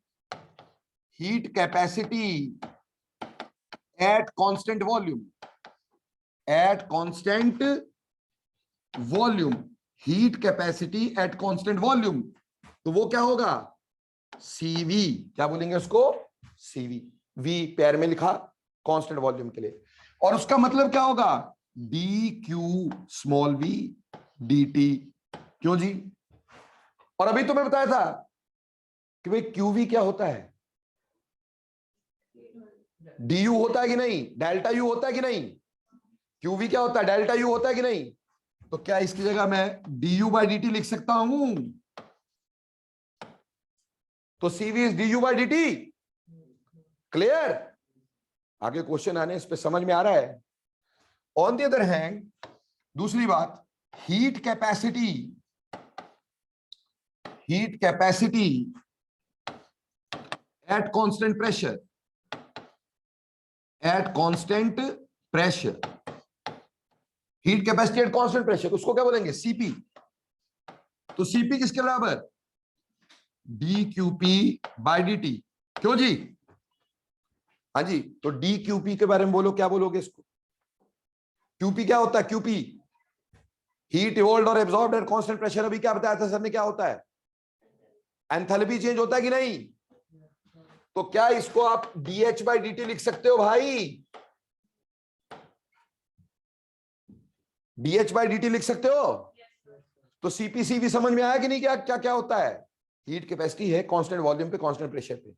at constant volume, heat capacity at constant volume, तो वो क्या होगा, सीवी। क्या बोलेंगे उसको, सीवी। वी पैर में लिखा कांस्टेंट वॉल्यूम के लिए, और उसका मतलब क्या होगा, D Q small V D T. क्यों जी, और अभी तो मैं बताया था कि भाई क्यूवी क्या होता है, डी यू होता है कि नहीं, डेल्टा यू होता है कि नहीं, क्यूवी क्या होता है, डेल्टा यू होता है कि नहीं। तो क्या इसकी जगह मैं D you by D T लिख सकता हूं, तो CV is D you by D T. Clear, आगे क्वेश्चन आने इस पे समझ में आ रहा है। ऑन द अदर हैंड दूसरी बात, heat capacity at constant pressure, heat capacity at constant pressure, उसको क्या बोलेंगे, सीपी। तो सीपी किसके बराबर, D QP by D T. क्यों जी, हाँ जी। तो डी क्यूपी के बारे में बोलो, क्या बोलोगे इसको, क्यूपी क्या होता है, क्यूपी हीट इवॉल्व्ड और एब्जॉर्ब्ड एट कांस्टेंट प्रेशर। अभी क्या बताया था सर ने, क्या होता है, एंथैल्पी चेंज होता है कि नहीं। तो क्या इसको आप डीएच बाई डी टी लिख सकते हो भाई, डीएच बाई डी टी लिख सकते हो। तो सीपीसी भी समझ में आया कि नहीं, क्या क्या क्या होता है, हीट कैपेसिटी है कांस्टेंट वॉल्यूम पे कांस्टेंट प्रेशर पे।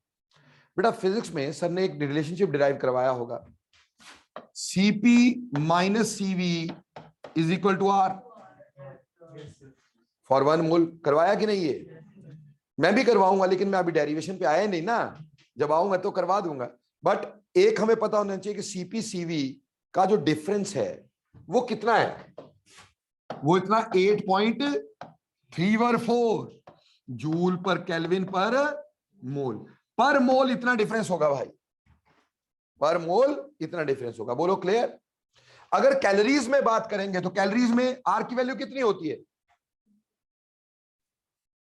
बेटा फिजिक्स में सर ने एक रिलेशनशिप डिराइव करवाया होगा, CP minus CV is equal to R for 1 mole. करवाया कि नहीं, ये मैं भी करवाऊंगा, लेकिन मैं अभी डेरिवेशन पे आया नहीं ना, जब आऊंगा तो करवा दूंगा। बट एक हमें पता होना चाहिए कि सीपी सीवी का जो डिफरेंस है वो कितना है, वो इतना 8.314 जूल पर केल्विन पर मोल इतना डिफरेंस होगा भाई, पर मोल इतना डिफरेंस होगा। बोलो क्लियर। अगर कैलोरीज में बात करेंगे तो कैलोरीज में आर की वैल्यू कितनी होती है,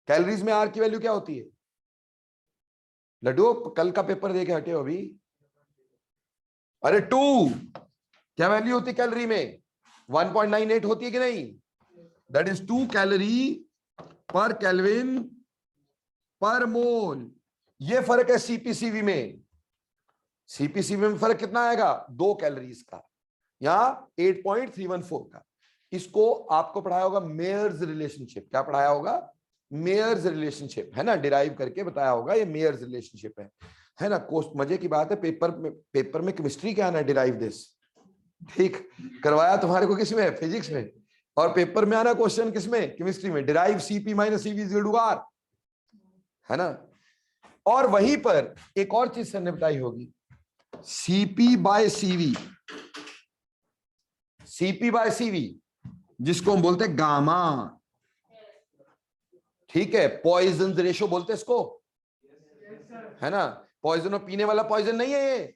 कैलोरीज में आर की वैल्यू क्या होती है, लड्डू कल का पेपर देके हटे हो अभी, अरे 2, क्या वैल्यू होती है कैलोरी में, 1.98 होती है कि नहीं, दैट इज 2 कैलोरी पर केल्विन पर मोल। ये फर्क है सीपीसीवी में, सीपीसीवी में फर्क कितना आएगा, 2 कैलोरीज का, यहां 8.314 का। इसको आपको पढ़ाया होगा मेयर्स रिलेशनशिप, क्या पढ़ाया होगा, मेयर्स रिलेशनशिप, है ना, डिराइव करके बताया होगा, ये मेयर्स रिलेशनशिप है ना। मजे की बात है, पेपर में केमिस्ट्री क्या ना डिराइव दिस, ठीक, करवाया तुम्हारे को किसमें, फिजिक्स में, और पेपर में आना क्वेश्चन किसमें, केमिस्ट्री में, derive Cp minus Cv is equal to R, है ना। और वहीं पर एक और चीज सर ने बताई होगी, Cp by Cv, Cp by Cv जिसको हम बोलते हैं गामा, ठीक है, पॉइजन रेशो बोलते हैं इसको, है ना। पॉइजन और पीने वाला पॉइजन नहीं है, ये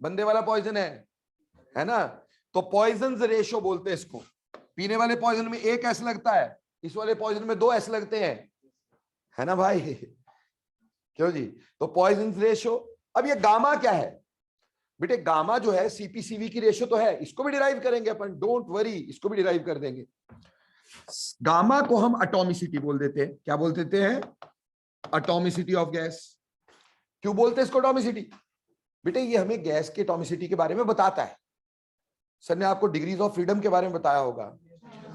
बंदे वाला पॉइजन है ना। तो पॉइजन रेशो बोलते हैं इसको। पीने वाले पॉइजन में 1 एस लगता है, इस वाले पॉइजन में 2 एस लगते हैं, है ना भाई, क्यों जी। तो पॉइजन रेशो। अब ये गामा क्या है बेटे, गामा जो है सीपीसीवी की रेशो तो है, इसको भी डिराइव करेंगे अपन, डोंट वरी, इसको भी डिराइव कर देंगे। गामा को हम एटॉमिसिटी बोल देते हैं, क्या बोल देते हैं, एटॉमिसिटी ऑफ गैस। क्यों बोलते हैं इसको एटॉमिसिटी बेटे, ये हमें गैस के एटॉमिसिटी के बारे में बताता है। सर ने आपको डिग्रीज ऑफ फ्रीडम के बारे में बताया होगा,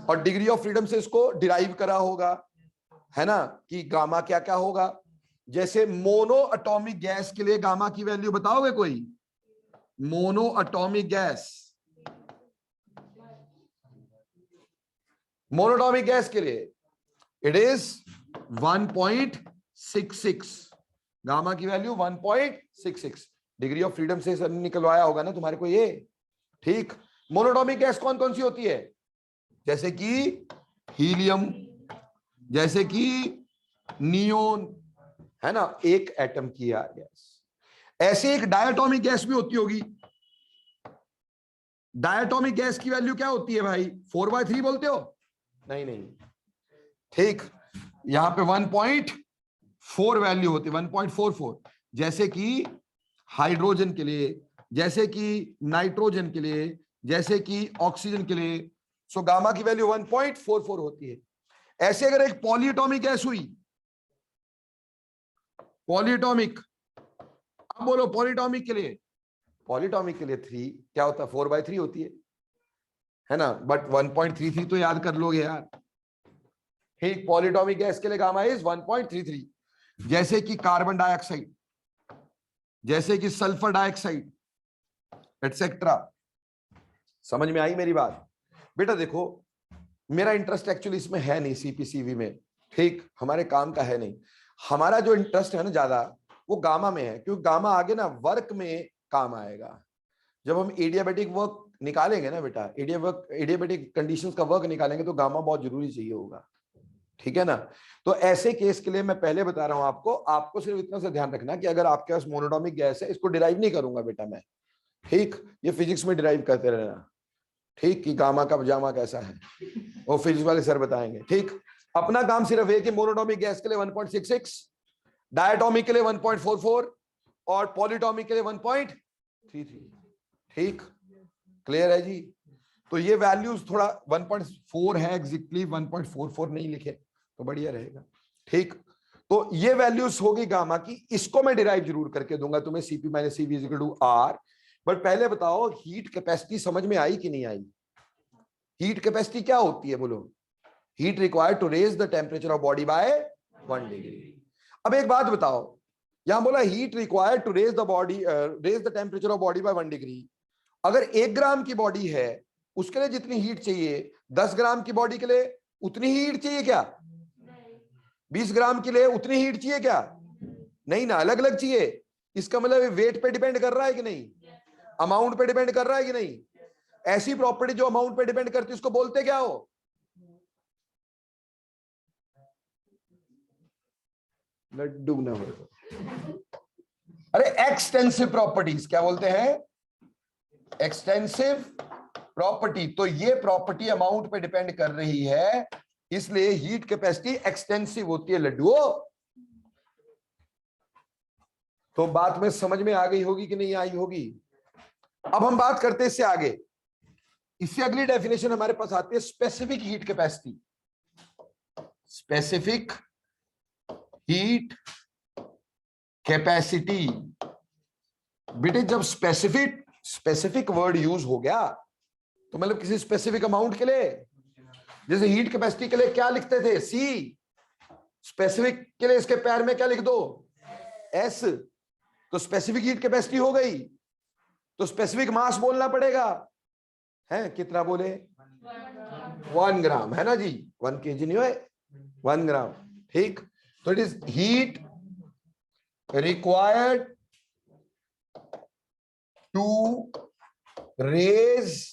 और डिग्री ऑफ फ्रीडम से इसको डिराइव करा होगा, है ना, कि गामा क्या क्या होगा। जैसे मोनो एटॉमिक गैस के लिए गामा की वैल्यू बताओगे कोई, mono atomic gas, monoatomic gas के लिए इट इज 1.66, गामा की वैल्यू 1.66। डिग्री ऑफ फ्रीडम से सर निकलवाया होगा ना तुम्हारे को ये, ठीक। मोनोटॉमिक गैस कौन कौन सी होती है, जैसे कि हीलियम, जैसे कि नियोन, है ना, एक एटम की यार गैस। ऐसे एक डायटोमिक गैस भी होती होगी। डायटोमिक गैस की वैल्यू क्या होती है भाई, 4/3 बोलते हो, नहीं नहीं, ठीक, यहां पे 1.4 वैल्यू होती है, 1.44, जैसे कि हाइड्रोजन के लिए, जैसे कि नाइट्रोजन के लिए, जैसे कि ऑक्सीजन के लिए। सो गामा की वैल्यू 1.44 होती है। ऐसे अगर एक पॉलीएटॉमिक गैस हुई, पॉलीएटॉमिक, अब बोलो पॉलीएटॉमिक के लिए, पॉलीएटॉमिक के लिए 3 क्या होता है, 4/3 होती है ना, बट 1.33 तो याद कर लोगे यार, ठीक। पॉलीएटॉमिक गैस के लिए गामा इज 1.33। जैसे कि कार्बन डाइऑक्साइड, जैसे कि सल्फर डाइऑक्साइड, एटसेट्रा। समझ में आई मेरी बात बेटा। देखो मेरा इंटरेस्ट एक्चुअली इसमें है नहीं, सीपीसीवी में, ठीक, हमारे काम का है नहीं। हमारा जो इंटरेस्ट है ना ज्यादा, वो गामा में है, क्योंकि गामा आगे ना वर्क में काम आएगा। जब हम एडियाबेटिक वर्क निकालेंगे ना बेटा, एडियाबेटिक कंडीशंस का वर्क निकालेंगे, तो गामा बहुत जरूरी चाहिए होगा, ठीक है ना। तो ऐसे केस के लिए मैं पहले बता रहा हूं आपको सिर्फ इतना सा ध्यान रखना कि अगर आपके पास मोनोटॉमिक गैस है, इसको डिराइव नहीं करूंगा बेटा मैं, ठीक, ये फिजिक्स में डिराइव करते रहना, ठीक, कि गामा का पजामा कैसा है, वो फिजिक्स वाले सर बताएंगे, ठीक। अपना काम सिर्फ है कि मोनोटॉमिक गैस के लिए 1.66, डायटोमिक के लिए 1.44 और पॉलीटॉमिक के लिए 1.33, ठीक, क्लियर है जी। तो ये वैल्यूज थोड़ा 1.4 है एग्जैक्टली, 1.44 नहीं लिखे तो बढ़िया रहेगा, ठीक। तो ये वैल्यूज होगी गामा की, इसको मैं डिराइव जरूर करके दूंगा तुम्हें, Cp minus Cv is equal to R। But पहले बताओ हीट कैपेसिटी समझ में आई कि नहीं आई। हीट कैपेसिटी क्या होती है बोलो, heat required to raise the temperature of body by 1 degree. अब एक बात बताओ, यहां बोला heat required to raise the temperature of body by 1 degree. अगर 1 ग्राम की बॉडी है, उसके लिए जितनी हीट चाहिए, 10 ग्राम की बॉडी के लिए उतनी ही हीट चाहिए क्या, 20 ग्राम के लिए उतनी हीट चाहिए क्या, नहीं ना, अलग अलग चाहिए। इसका मतलब वेट पे डिपेंड कर रहा है कि नहीं, अमाउंट पे डिपेंड कर रहा है कि नहीं। ऐसी प्रॉपर्टी जो अमाउंट पे डिपेंड करती है उसको बोलते क्या हो, लड्डू ना हो, अरे एक्सटेंसिव प्रॉपर्टीज क्या बोलते हैं, एक्सटेंसिव प्रॉपर्टी। तो ये प्रॉपर्टी अमाउंट पे डिपेंड कर रही है, इसलिए हीट कैपेसिटी एक्सटेंसिव होती है लड्डुओ। तो बात में समझ में आ गई होगी कि नहीं आई होगी। अब हम बात करते हैं इससे आगे, इससे अगली डेफिनेशन हमारे पास आती है specific heat capacity. Specific heat capacity बेटे, जब स्पेसिफिक वर्ड यूज हो गया तो मतलब किसी स्पेसिफिक अमाउंट के लिए, जैसे हीट कैपेसिटी के लिए क्या लिखते थे, सी, स्पेसिफिक के लिए इसके पैर में क्या लिख दो, एस। तो स्पेसिफिक हीट कैपेसिटी हो गई, तो स्पेसिफिक मास बोलना पड़ेगा, है कितना बोले, 1 ग्राम है ना जी, 1 kg नहीं है, 1 ग्राम। ठीक, तो it is heat required to raise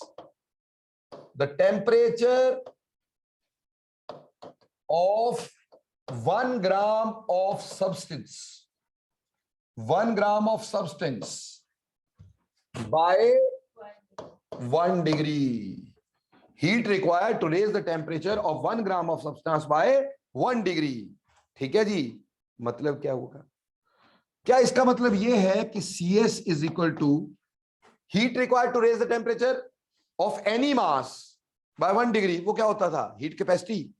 the temperature of 1 gram of substance, 1 gram of substance by 1 degree. Heat required to raise the temperature of 1 gram of substance by 1 degree. ठीक है जी, मतलब क्या होगा? क्या इसका मतलब यह है कि CS is equal to heat required to raise the temperature of any mass by 1 degree? वो क्या होता था? Heat capacity.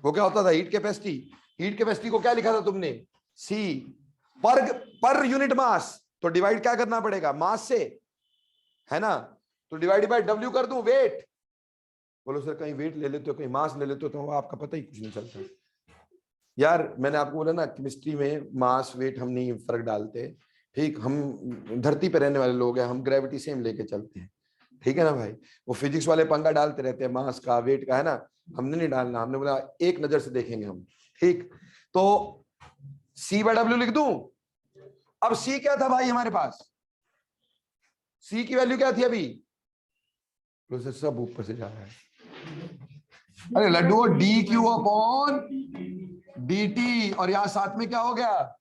वो क्या होता था? Heat capacity. हीट कैपेसिटी को क्या लिखा था तुमने? C per unit mass. तो डिवाइड क्या करना पड़ेगा? मास से, है ना? तो डिवाइड बाय W कर दूं, वेट। बोलो सर कहीं वेट ले लेते हो, कहीं मास ले लेते हो, तो आपका पता ही कुछ नहीं चलता यार। मैंने आपको बोला ना, केमिस्ट्री में मास वेट हम नहीं फर्क डालते। ठीक, हम धरती पे रहने वाले लोग हैं, हम ग्रेविटी सेम लेके चलते हैं। ठीक है ना भाई? वो फिजिक्स वाले पंगा डालते रहते हैं मास का वेट का, है ना? हमने नहीं डालना, हमने बोला एक नजर से देखेंगे हम। ठीक, तो C/W लिख दूं। अब C क्या था भाई हमारे पास? C की वैल्यू क्या थी अभी? तो सब ऊपर से जा रहा है। अरे लड्डू, dQ/dt, और यहां साथ में क्या हो गया?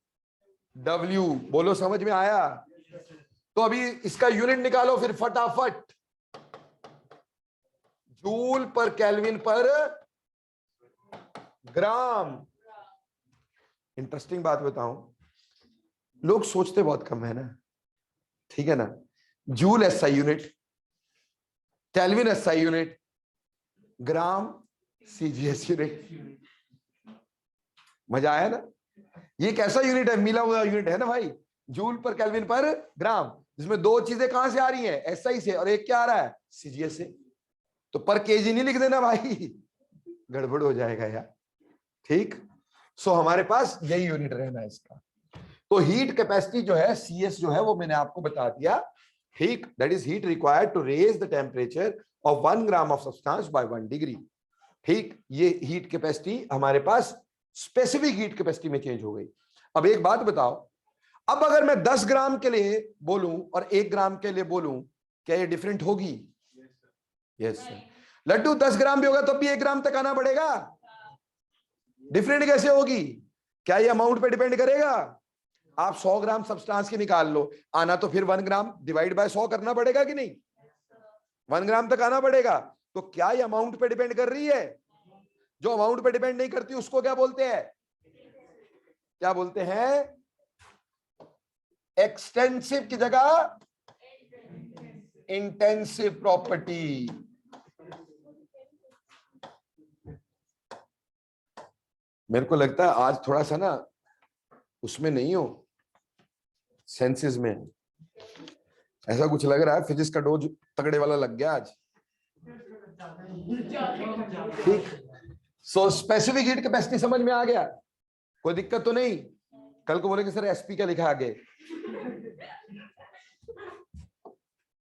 W। बोलो समझ में आया? तो अभी इसका यूनिट निकालो फिर फटाफट। जूल पर केल्विन पर ग्राम। इंटरेस्टिंग बात बताऊं, लोग सोचते बहुत कम है ना। ठीक है ना? Joule SI unit, kelvin SI unit, gram CGS unit. मजा आया ना? ये कैसा यूनिट है? मिला हुआ यूनिट है ना भाई। जूल पर केल्विन पर ग्राम, जिसमें दो चीजें कहां से आ रही हैं? SI से, और एक क्या आ रहा है? CGS से। तो पर केजी नहीं लिख देना भाई, गड़बड़ हो जाएगा यार। ठीक, सो हमारे पास यही यूनिट रहना है इसका। तो हीट कैपेसिटी जो है, CS जो है, वो मैंने आपको बता दिया। ठीक, that is heat required to raise the temperature of 1 gram of substance by 1 degree. ठीक, ये हीट कैपेसिटी हमारे पास स्पेसिफिक हीट कैपेसिटी में चेंज हो गई। अब एक बात बताओ, अब अगर मैं 10 ग्राम के लिए बोलूं और 1 ग्राम के लिए बोलूं, क्या ये डिफरेंट होगी? Yes sir. लड्डू 10 ग्राम भी होगा तो भी 1 ग्राम तक आना पड़ेगा। डिफरेंट कैसे होगी? क्या ये अमाउंट पे डिपेंड करेगा? आप 100 ग्राम सब्सटेंस की निकाल लो, आना तो फिर 1 ग्राम डिवाइड बाय 100 करना पड़ेगा कि नहीं? 1 ग्राम तक आना पड़ेगा। तो क्या ये अमाउंट पे डिपेंड कर रही है? जो अमाउंट पे डिपेंड नहीं करती उसको क्या बोलते हैं? क्या बोलते हैं? एक्सटेंसिव की जगह इंटेंसिव प्रॉपर्टी। मेरे को लगता है आज थोड़ा सा ना उसमें नहीं हो, सेंसेस में, ऐसा कुछ लग रहा है। फिजिक्स का डोज तगड़े वाला लग गया आज। ठीक, सो स्पेसिफिक हीट कैपेसिटी समझ में आ गया? कोई दिक्कत तो नहीं? कल को बोलेंगे सर SP क्या लिखा आगे।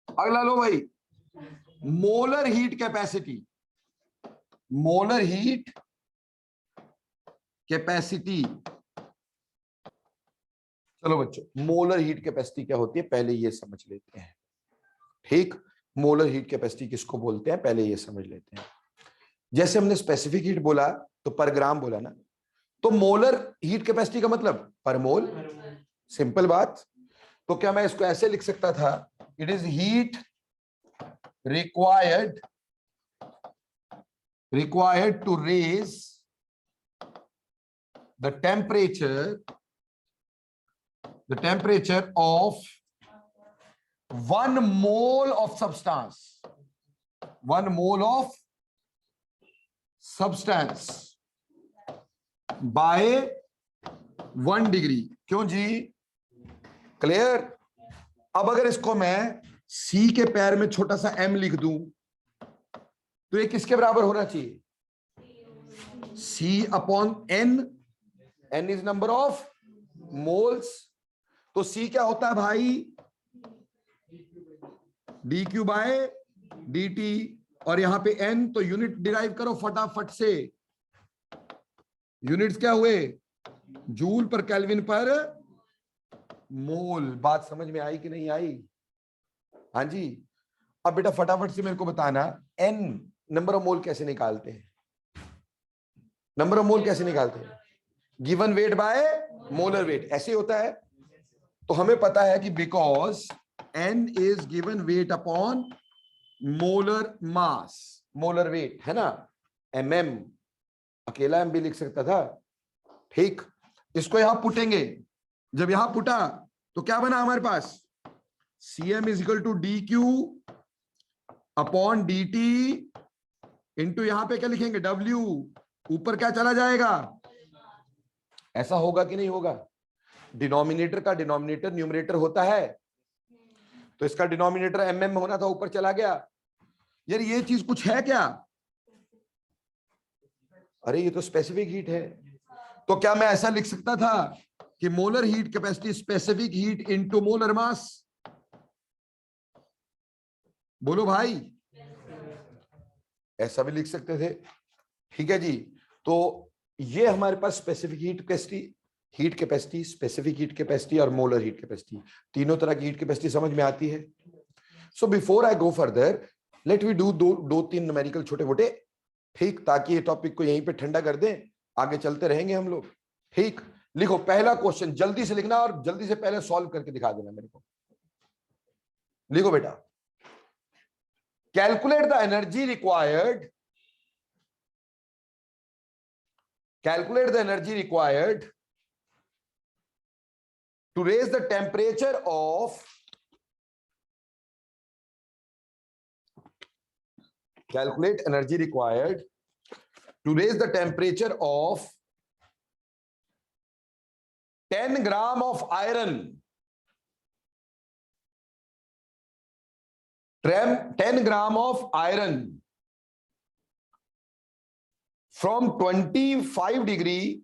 अगला लो भाई, molar heat capacity. Molar heat capacity, चलो बच्चों, मोलर हीट कैपेसिटी क्या होती है पहले ये समझ लेते हैं। ठीक, मोलर हीट कैपेसिटी किसको बोलते हैं पहले ये समझ लेते हैं। जैसे हमने स्पेसिफिक हीट बोला तो पर ग्राम बोला ना, तो मोलर हीट कैपेसिटी का मतलब पर मोल। सिंपल बात। तो क्या मैं इसको ऐसे लिख सकता था? It is heat required to raise the temperature of 1 mole of substance, 1 mole of substance by 1 degree. क्यों जी? क्लियर? अब अगर इसको मैं C के पैर में छोटा सा m लिख दूं तो ये किसके बराबर होना चाहिए? C/N। N is number of moles. तो C क्या होता है भाई? dQ/dt। और यहां पे n, तो यूनिट डिराइव करो फटाफट से। यूनिट्स क्या हुए? जूल पर केल्विन पर मोल। बात समझ में आई कि नहीं आई? हाँ जी। अब बेटा फटाफट से मेरे को बताना, n नंबर ऑफ मोल कैसे निकालते हैं? नंबर ऑफ मोल कैसे निकालते हैं? Given weight by molar weight, ऐसे होता है। तो हमें पता है कि because n is given weight upon molar mass, molar weight है ना, mm, अकेला m भी लिख सकता था। ठीक, इसको यहां पुटेंगे। जब यहां पुटा तो क्या बना हमारे पास? cm is equal to dq upon dt into यहां पे क्या लिखेंगे? w, ऊपर क्या चला जाएगा? ऐसा होगा कि नहीं होगा? डिनोमिनेटर का डिनोमिनेटर न्यूमरेटर होता है, तो इसका डिनोमिनेटर mm होना था, ऊपर चला गया। यार ये चीज कुछ है क्या? अरे ये तो स्पेसिफिक हीट है। तो क्या मैं ऐसा लिख सकता था कि molar heat capacity specific heat into molar mass? बोलो भाई, ऐसा भी लिख सकते थे। ठीक है जी। तो ये हमारे पास specific heat capacity, heat capacity, specific heat capacity और मोलर हीट कैपेसिटी, तीनों तरह की हीट कैपेसिटी समझ में आती है। So before I go further, let we do दो तीन न्यूमेरिकल छोटे मोटे, ठीक, ताकि ये टॉपिक को यहीं पे ठंडा कर दें, आगे चलते रहेंगे हम लोग। ठीक, लिखो पहला क्वेश्चन, जल्दी से लिखना और जल्दी से पहले सॉल्व करके दिखा देना मेरे को। लिखो बेटा, calculate the energy required, calculate the energy required to raise the temperature of, calculate energy required to raise the temperature of 10 gram of iron, 10 gram of iron from 25 degree,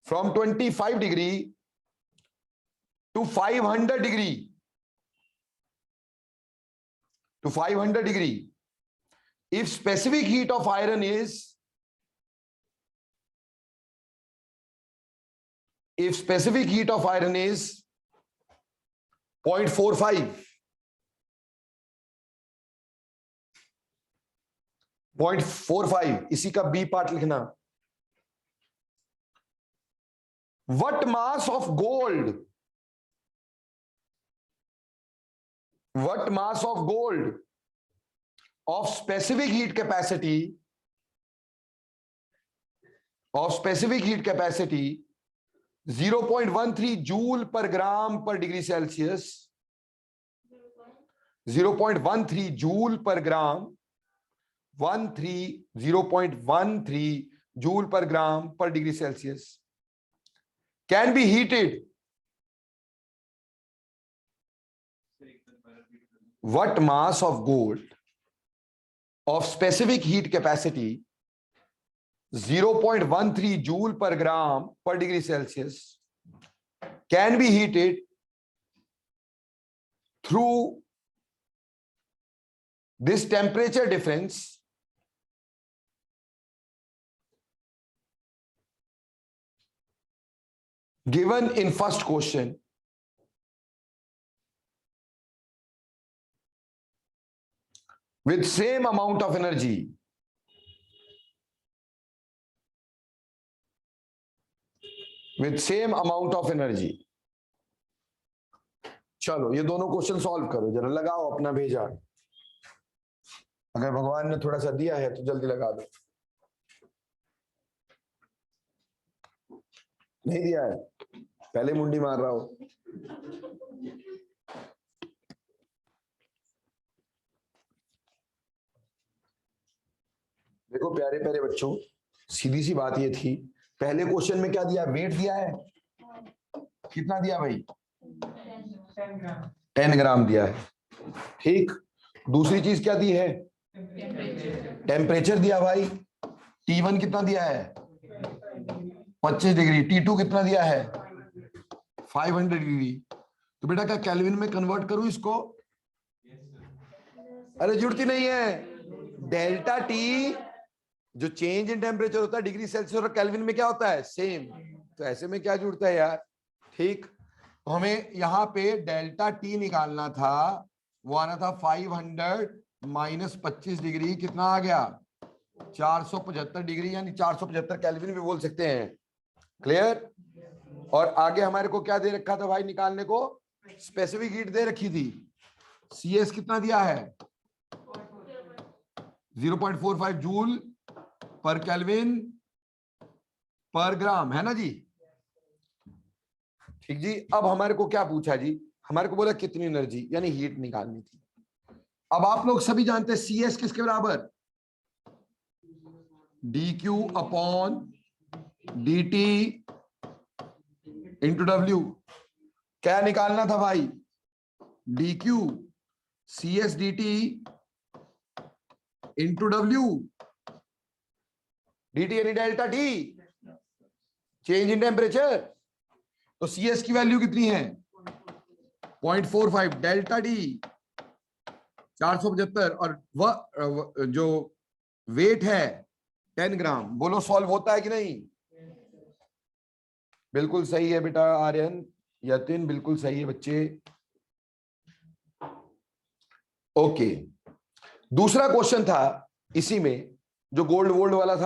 from 25 degree to 500 degree, to 500 degree. If specific heat of iron is, if specific heat of iron is 0.45, 0.45, इसी का B part लिखना। What mass of gold, what mass of gold of specific heat capacity, of specific heat capacity 0.13 joule पर gram पर degree Celsius, 0.13 joule पर ग्राम, 0.13 joule पर gram पर degree Celsius can be heated, what mass of gold of specific heat capacity 0.13 joule per gram per degree Celsius can be heated through this temperature difference given in first question with same amount of energy, with same amount of energy। चलो ये दोनों question solve करो जरा, लगाओ अपना भेजा। अगर भगवान ने थोड़ा सा दिया है तो जल्दी लगा दो। नहीं दिया है, पहले मुंडी मार रहा हो। देखो प्यारे प्यारे बच्चों, सीधी सी बात ये थी, पहले क्वेश्चन में क्या दिया? वेट दिया है। कितना दिया भाई? 10 ग्राम दिया है। ठीक, दूसरी चीज क्या दी है? टेम्परेचर दिया भाई। T1 कितना दिया है? 25 डिग्री। T2 कितना दिया है? 500 डिग्री। तो बेटा क्या केल्विन में कन्वर्ट करूं इसको? अरे जुड़ती नहीं है। डेल्टा टी जो चेंज इन टेम्परेचर होता है डिग्री सेल्सियस और केल्विन में क्या होता है, सेम। तो ऐसे में क्या जुड़ता है यार, ठीक। तो हमें यहाँ पे डेल्टा टी निकालना था, वो आना था 500 माइनस 25 डिग्री, कितना आ गया 475 डिग्री, यानी 475 केल्विन भी बोल सकते हैं। क्लियर। और आगे हमारे को क्या दे रखा था भाई निकालने को, स्पेसिफिक हीट दे रखी थी। CS कितना दिया है, 0.45 जूल पर केल्विन पर ग्राम, है ना जी। ठीक जी। अब हमारे को क्या पूछा जी, हमारे को बोला कितनी एनर्जी यानी हीट निकालनी थी। अब आप लोग सभी जानते हैं CS किसके बराबर, dQ upon dt into W। क्या निकालना था भाई, dQ CS dt into W। dt यानी delta T, change in temperature. तो CS की वैल्यू कितनी है 0.45, डेल्टा टी 475, और वह जो वेट है 10 ग्राम। बोलो सॉल्व होता है कि नहीं। बिल्कुल सही है बेटा आर्यन, यतिन बिल्कुल सही है बच्चे। ओके, दूसरा क्वेश्चन था इसी में जो गोल्ड वोल्ड वाला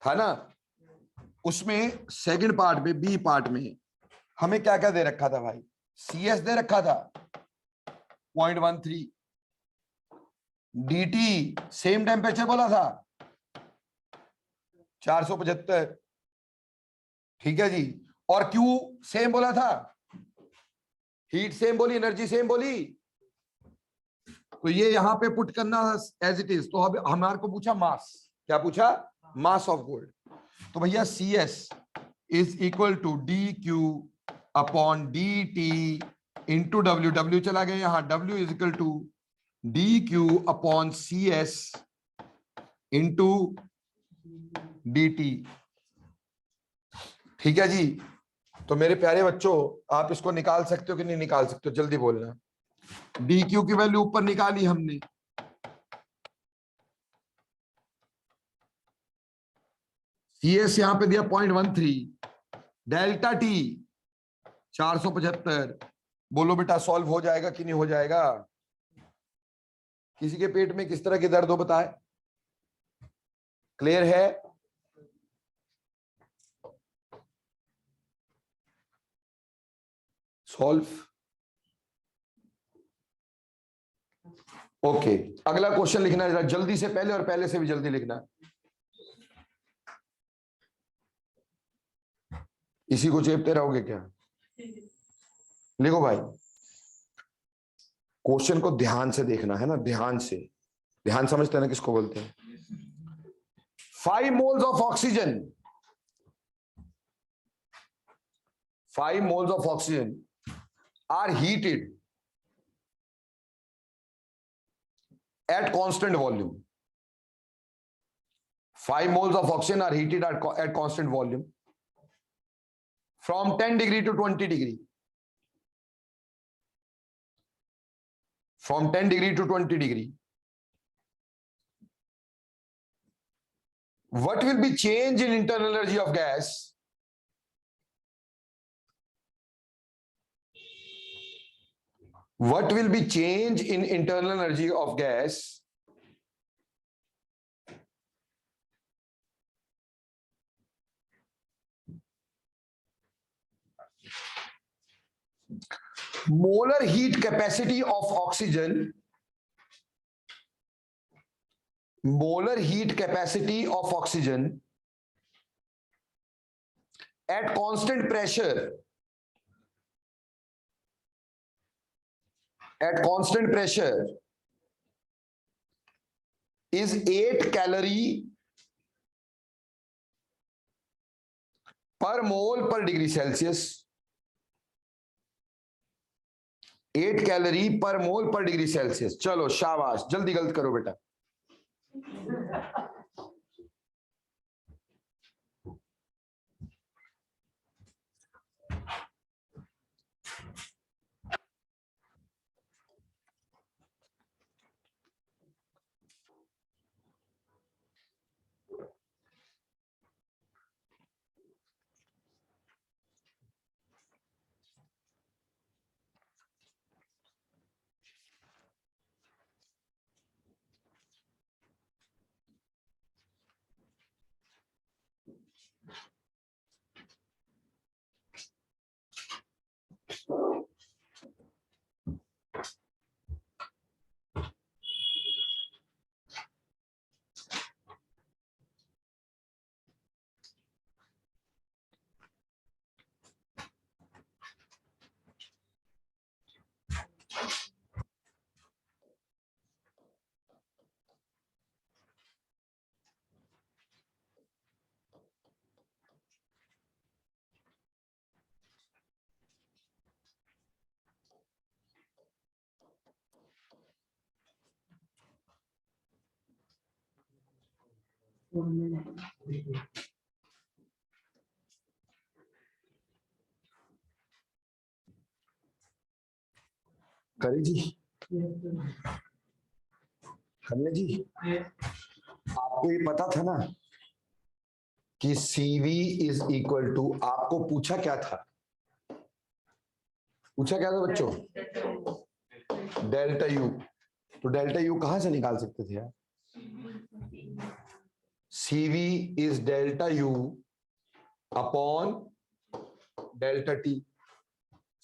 था ना, उसमें सेकंड पार्ट में बी पार्ट में हमें क्या क्या दे रखा था भाई, CS दे रखा था 0.13, DT सेम टेम्परेचर बोला था 475, ठीक है जी। और Q सेम बोला था, हीट सेम बोली, एनर्जी सेम बोली। तो ये यहां पे पुट करना एज इट इज। तो अब हमारे को पूछा मास, क्या पूछा, मास ऑफ गोल्ड। तो भैया CS is equal to DQ upon DT into W। W चला गया यहां, W is equal to DQ upon CS into DT। ठीक है जी। तो मेरे प्यारे बच्चों, आप इसको निकाल सकते हो कि नहीं निकाल सकते हो, जल्दी बोलना। DQ की वैल्यू ऊपर निकाली हमने, CS यहां पे दिया 0.13, डेल्टा टी 475। बोलो बेटा सॉल्व हो जाएगा कि नहीं हो जाएगा। किसी के पेट में किस तरह की दर्द हो बताए, क्लियर है। सॉल्व। ओके, अगला क्वेश्चन लिखना है जरा जल्दी से, पहले और पहले से भी जल्दी लिखना। इसी को चेपते रहोगे क्या, लिखो भाई। क्वेश्चन को ध्यान से देखना है ना, ध्यान से। ध्यान समझते हैं ना किसको बोलते हैं। 5 moles of oxygen, 5 moles of oxygen are heated at constant volume. 5 moles of oxygen are heated at constant volume from 10 degree to 20 degree. From 10 degree to 20 degree. What will be change in internal energy of gas what will be change in internal energy of gas molar heat capacity of oxygen, molar heat capacity of oxygen at constant pressure, at constant pressure is 8 calorie per mole per degree Celsius. 8 calorie पर मोल पर degree Celsius. चलो शाबाश, जल्दी गलत करो बेटा। करे जी, करने जी। आपको ये पता था ना कि CV इज इक्वल टू, आपको पूछा क्या था? पूछा क्या था बच्चों? Delta U. तो डेल्टा यू कहां से निकाल सकते थे यार? CV is delta you upon delta T.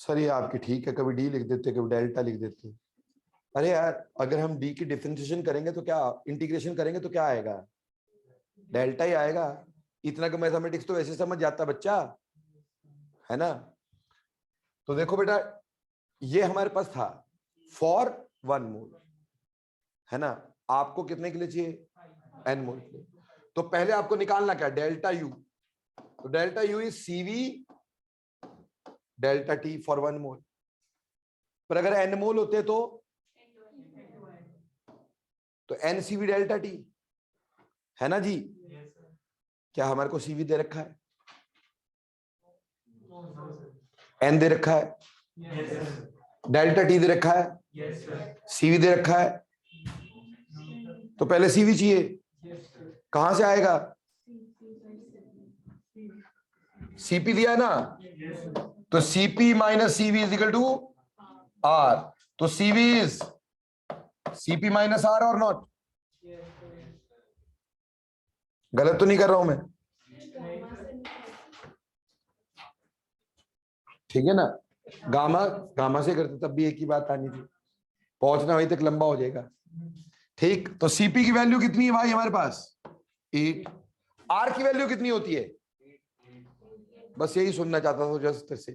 Sir ये आपकी ठीक है, कभी डी लिख देते, कभी डेल्टा लिख देते। अरे यार, अगर हम डी की डिफरेंशिएशन करेंगे तो क्या, इंटीग्रेशन करेंगे तो क्या आएगा? डेल्टा ही आएगा। इतना का मैथमेटिक्स तो वैसे समझ जाता बच्चा, है ना? तो देखो बेटा, ये हमारे पास था फॉर 1 मोल, है ना? आपको कितने के लिए चाहिए? n मोल के लिए। तो पहले आपको निकालना क्या? Delta U. तो delta U is CV delta T for 1 mole. पर अगर n मोल होते तो NCV डेल्टा टी, है ना जी? क्या हमारे को CV दे रखा है? n दे रखा है, डेल्टा टी दे रखा है, CV दे रखा है। तो पहले CV चाहिए, कहां से आएगा? CP दिया ना, तो CP minus CV is equal to R। तो CV is CP minus R और नॉट? गलत तो नहीं कर रहा हूं मैं? ठीक है ना? गामा गामा से करते तब भी एक ही बात आनी थी, पहुंचना वहीं तक लंबा हो जाएगा। ठीक, तो CP की वैल्यू कितनी है भाई हमारे पास? 8। R की वैल्यू कितनी होती है? बस यही सुनना चाहता था जस्ट से।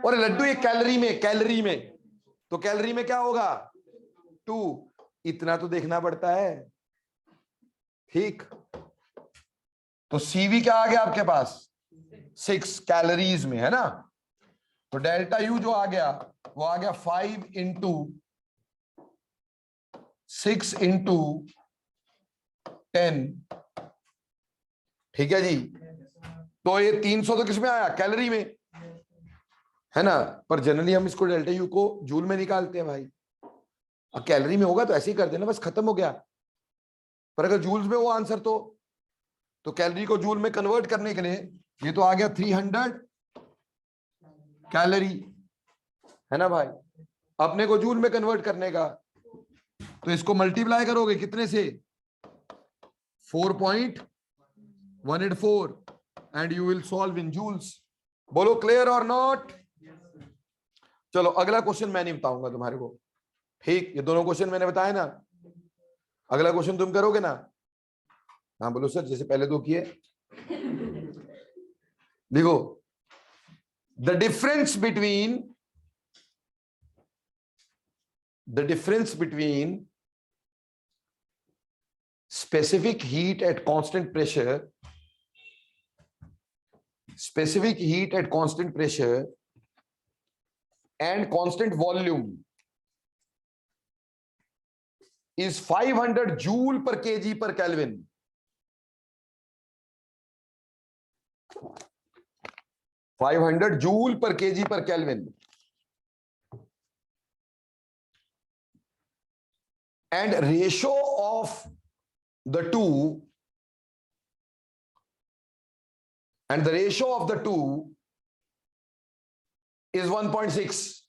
और लड्डू ये कैलोरी में तो कैलोरी में क्या होगा? 2। इतना तो देखना पड़ता है। ठीक, तो CV क्या आ गया आपके पास? 6 कैलोरीज में, है ना? तो डेल्टा यू जो आ गया वो आ गया 5 इंटू 6 इंटू 10। ठीक है जी? तो ये 300 तो किस में आया? कैलोरी में, है ना? पर जनरली हम इसको डेल्टा यू को जूल में निकालते हैं भाई। अब कैलोरी में होगा तो ऐसे ही कर देना, बस खत्म हो गया। पर अगर जूल्स में वो आंसर तो कैलोरी को जूल में कन्वर्ट करने के लिए ये तो आ गया 300 कैलोरी, है ना भाई? अपने को जूल में कन्वर्ट करने का, तो इसको मल्टीप्लाई करोगे कितने से? 4.184 and you will solve in joules. बोलो क्लियर और नॉट? चलो अगला क्वेश्चन मैं नहीं बताऊंगा तुम्हारे को। ठीक, ये दोनों क्वेश्चन मैंने बताए ना, अगला क्वेश्चन तुम करोगे ना? हाँ बोलो सर, जैसे पहले दो किए। देखो, the difference between specific heat at constant pressure and constant volume is 500 joule per kg per Kelvin. 500 joule per kg per Kelvin. And ratio of the two is 1.6.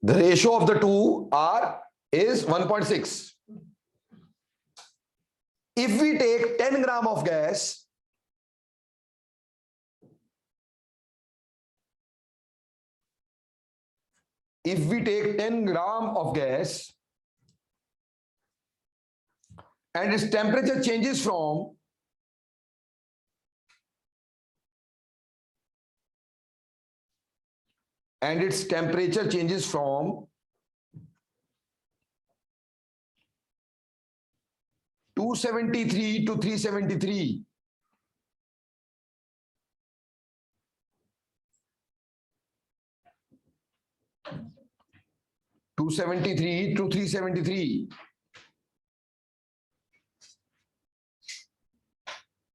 The ratio of the two is 1.6. If we take 10 gram of gas, and its temperature changes from 273 to 373.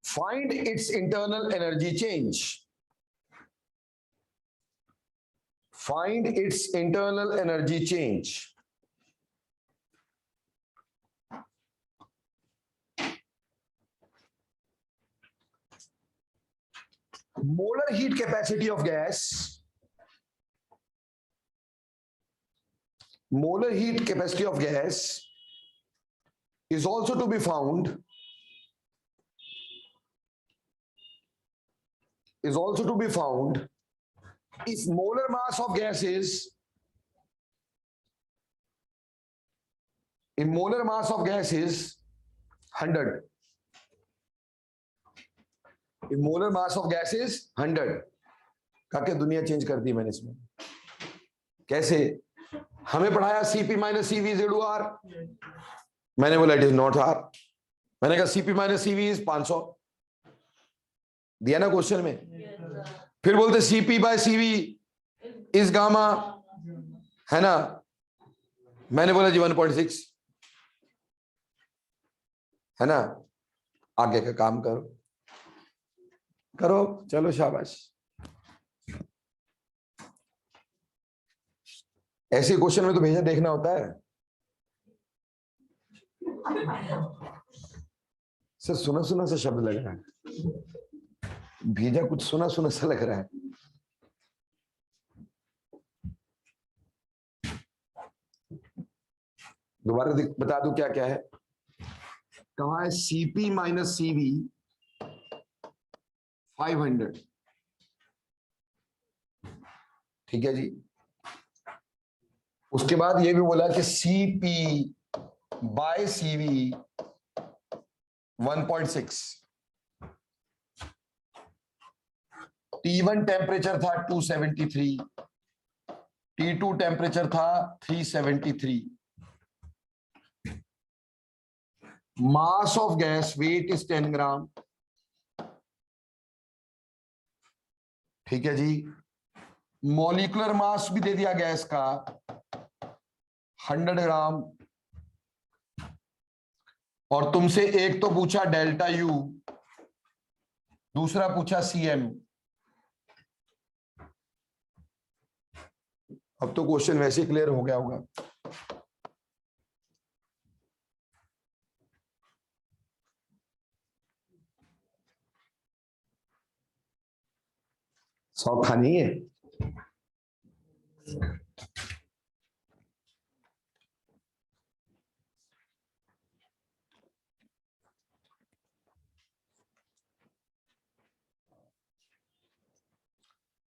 Find its internal energy change. Find its internal energy change. Molar heat capacity of gas. Molar heat capacity of gas is also to be found. Is also to be found if molar mass of gas is, if molar mass of gas is 100. If molar mass of gas is 100. काके दुनिया change कर दी मैंने इसमें। कैसे? हमें पढ़ाया Cp minus Cv is to R, मैंने बोला इट इज नॉट R, मैंने कहा Cp माइनस Cv इज 500, दिया ना क्वेश्चन में। फिर बोलते Cp by Cv is gamma, है ना, मैंने बोला जी 1.6, है ना। आगे का काम करो करो, चलो शाबाश। ऐसे क्वेश्चन में तो भेजा देखना होता है। सर सुना सुना सा शब्द लग रहा है, भेजा कुछ सुना सुना सा लग रहा है। दोबारा बता दूं क्या क्या है। कहा है Cp माइनस Cv 500, ठीक है जी। उसके बाद ये भी बोला कि Cp by Cv 1.6। T1 temperature था 273, T2 टेम्परेचर था 373। Mass of gas weight is 10 gram, ठीक है जी। मॉलिक्यूलर मास भी दे दिया गैस का 100 ग्राम। और तुमसे एक तो पूछा डेल्टा यू, दूसरा पूछा Cm। अब तो क्वेश्चन वैसे क्लियर हो गया होगा। सौखा नहीं है।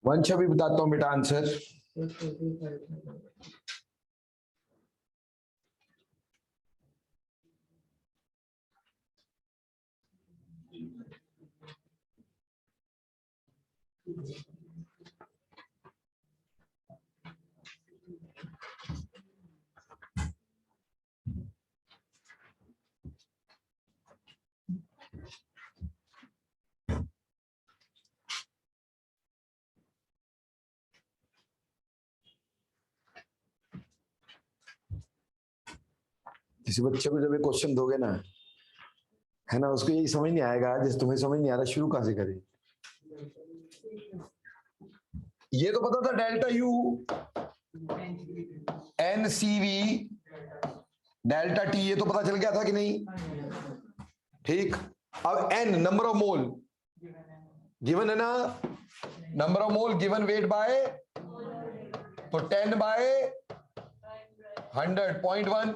वंश अभी बताता हूं बेटा आंसर। किसी बच्चे को जब ये क्वेश्चन दोगे ना, है ना, उसको यही समझ नहीं आएगा जैसे तुम्हें समझ नहीं आ रहा, शुरू कहां से करें। ये तो पता था delta U N CV delta T, ये तो पता चल गया था कि नहीं। ठीक, अब N number of mole given है ना, number of mole given weight by, तो 10 बाय 100.1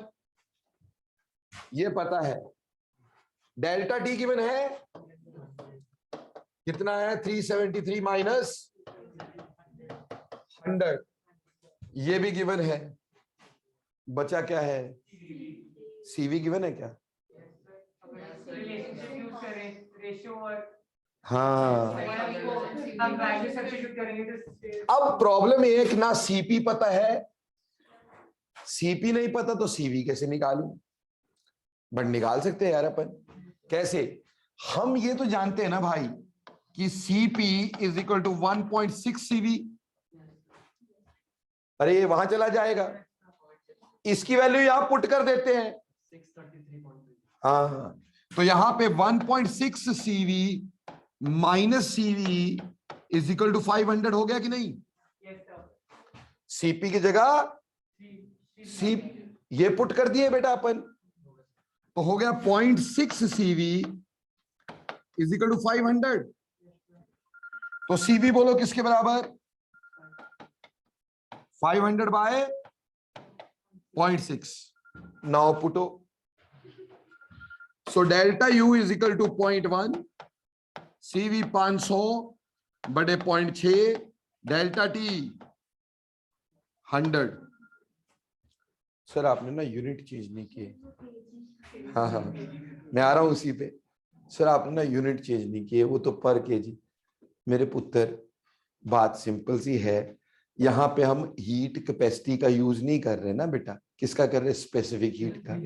ये पता है। डेल्टा टी गिवन है कितना है 373 माइनस 100, ये भी गिवन है। बचा क्या है, सीवी गिवन है क्या। हाँ, अब प्रॉब्लम ये है कि ना सीपी पता है, सीपी नहीं पता तो सीवी कैसे निकालूं। बट निकाल सकते हैं यार अपन। कैसे, हम ये तो जानते हैं ना भाई कि CP is equal to 1.6 CV. अरे ये वहां चला जाएगा, इसकी वैल्यू यहां पुट कर देते हैं। हाँ, तो यहां पे 1.6 CV minus CV is equal to 500 हो गया कि नहीं? सीपी की जगह सी ये पुट कर दिए बेटा अपन, तो हो गया 0.6 सीवी इज इक्वल टू 500। तो सीवी बोलो किसके बराबर? 500 बाय 0.6। नाउ पुटो, so delta U is equal to 0.1, CV 500 बटे 0.6, डेल्टा टी 100। सर आपने ना यूनिट चेंज नहीं किए। हाँ हाँ मैं आ रहा हूं उसी पे। सर आपने ना यूनिट चेंज नहीं किए, वो तो पर केजी। मेरे पुत्र बात सिंपल सी है, यहाँ पे हम हीट कैपेसिटी का यूज नहीं कर रहे ना बेटा, किसका कर रहे? स्पेसिफिक हीट का,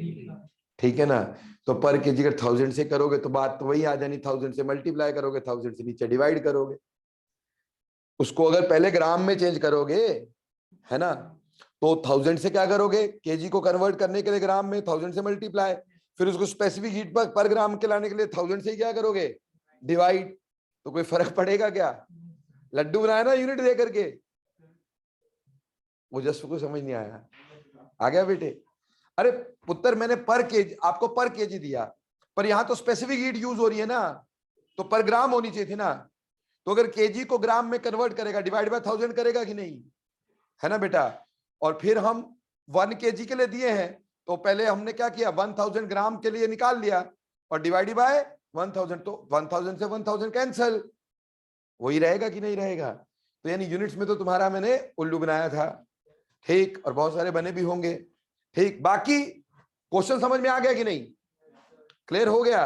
ठीक है ना। तो पर केजी अगर 1000 से करोगे तो बात तो वही आ जानी, 1000 से मल्टीप्लाई करोगे, 1000 से नीचे डिवाइड करोगे। उसको अगर पहले ग्राम में चेंज करोगे है ना, तो 1000 से क्या करोगे? केजी को कन्वर्ट करने के लिए ग्राम में 1000 से मल्टीप्लाई, फिर उसको स्पेसिफिक हीट पर ग्राम के लाने के लिए 1000 से क्या करोगे? डिवाइड। तो कोई फर्क पड़ेगा क्या? लड्डू बनाया ना यूनिट दे करके। वो जस्ट को समझ नहीं आया, आ गया बेटे? अरे पुत्र मैंने पर केजी आपको पर केजी दिया, पर यहां तो स्पेसिफिक हीट यूज हो रही है ना, तो पर ग्राम होनी चाहिए थी ना। तो अगर केजी को ग्राम में कन्वर्ट करेगा, डिवाइड बाय 1000 करेगा कि नहीं, है ना बेटा। और फिर हम 1 केजी के लिए दिए हैं, तो पहले हमने क्या किया? 1000 ग्राम के लिए निकाल लिया और डिवाइड बाय 1000, तो 1000 से 1000 कैंसल, वही रहेगा कि नहीं रहेगा? तो यानी यूनिट्स में तो तुम्हारा मैंने उल्लू बनाया था, ठीक, और बहुत सारे बने भी होंगे, ठीक। बाकी क्वेश्चन समझ में आ गया कि नहीं? क्लियर हो गया?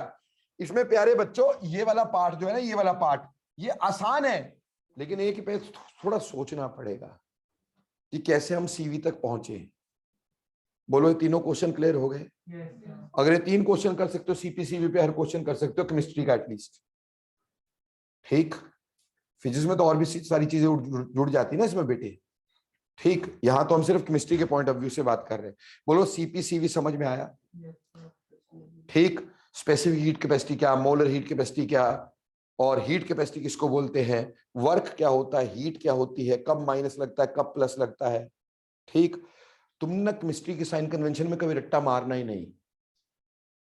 इसमें प्यारे बच्चों ये वाला पार्ट जो है ना, ये वाला पार्ट ये आसान है, लेकिन एक पे थोड़ा सोचना पड़ेगा कि कैसे हम सीवी तक पहुंचे। बोलो ये तीनों क्वेश्चन क्लियर हो गए? अगर ये 3 क्वेश्चन कर सकते हो सीपीसीवी पे, हर क्वेश्चन कर सकते हो केमिस्ट्री का एटलीस्ट, ठीक। फिजिक्स में तो और भी सारी चीजें जुड़ जाती है ना इसमें बेटे, ठीक। यहां तो हम सिर्फ केमिस्ट्री के पॉइंट ऑफ व्यू से बात कर रहे हैं। बोलो सीपीसीवी समझ में आया? ठीक। स्पेसिफिक हीट कैपेसिटी क्या, मोलर हीट कैपेसिटी क्या, और हीट कैपेसिटी किसको बोलते हैं, वर्क क्या होता है, हीट क्या होती है, कब माइनस लगता है, कब प्लस लगता है, ठीक। तुमने ना केमिस्ट्री की साइन कन्वेंशन में कभी रट्टा मारना ही नहीं।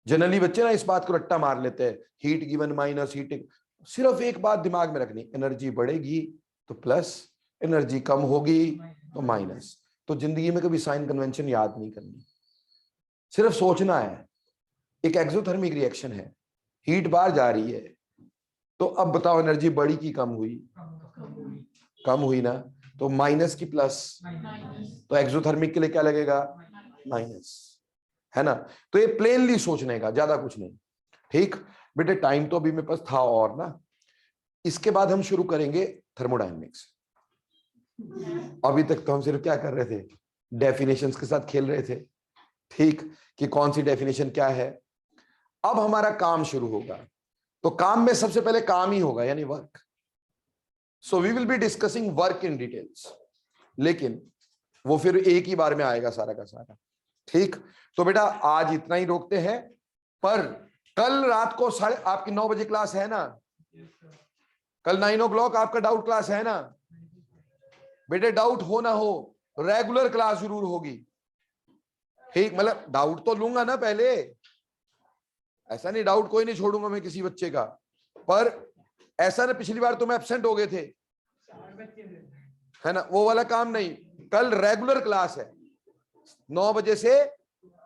जनरली बच्चे ना इस बात को रट्टा मार लेते हैं, हीट गिवन माइनस हीट। सिर्फ एक बात दिमाग में रखनी, एनर्जी बढ़ेगी तो प्लस, एनर्जी कम होगी तो माइनस। तो जिंदगी में कभी साइन कन्वेंशन याद नहीं करनी, सिर्फ सोचना है। एक एक्सोथर्मिक रिएक्शन है, हीट बाहर जा रही है, तो अब बताओ एनर्जी बढ़ी की कम हुई? कम हुई ना, तो माइनस की प्लस, तो एक्सोथर्मिक के लिए क्या लगेगा? माइनस, है ना। तो ये प्लेनली सोचने का, ज्यादा कुछ नहीं, ठीक बेटे। टाइम तो अभी मेरे पास था और ना, इसके बाद हम शुरू करेंगे थर्मोडायनेमिक्स। अभी तक तो हम सिर्फ क्या कर रहे थे? डेफिनेशंस के साथ खेल रहे थे, ठीक, कि कौन सी डेफिनेशन क्या है। अब हमारा काम शुरू होगा, तो काम में सबसे पहले काम ही होगा, यानी work. So we will be discussing work in details, लेकिन वो फिर एक ही बार में आएगा सारा का सारा, ठीक। तो बेटा आज इतना ही रोकते हैं, पर कल रात को आपकी 9 बजे क्लास है ना? कल 9 o'clock आपका डाउट क्लास है ना बेटे? डाउट हो ना हो, रेगुलर क्लास जरूर होगी, ठीक। मतलब डाउट तो लूंगा ना पहले, ऐसा नहीं डाउट कोई नहीं छोड़ूंगा मैं किसी बच्चे का, पर ऐसा ना पिछली बार तुम एब्सेंट हो गए थे, है ना, वो वाला काम नहीं। कल रेगुलर क्लास है, 9 बजे से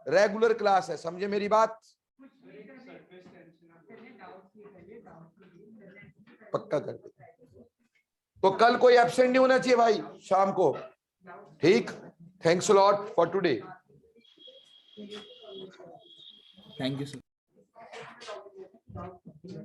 रेगुलर क्लास है, समझे मेरी बात? पक्का कर दे, तो कल कोई एब्सेंट नहीं होना चाहिए भाई शाम को, ठीक। Thanks a lot for today. Thank you sir.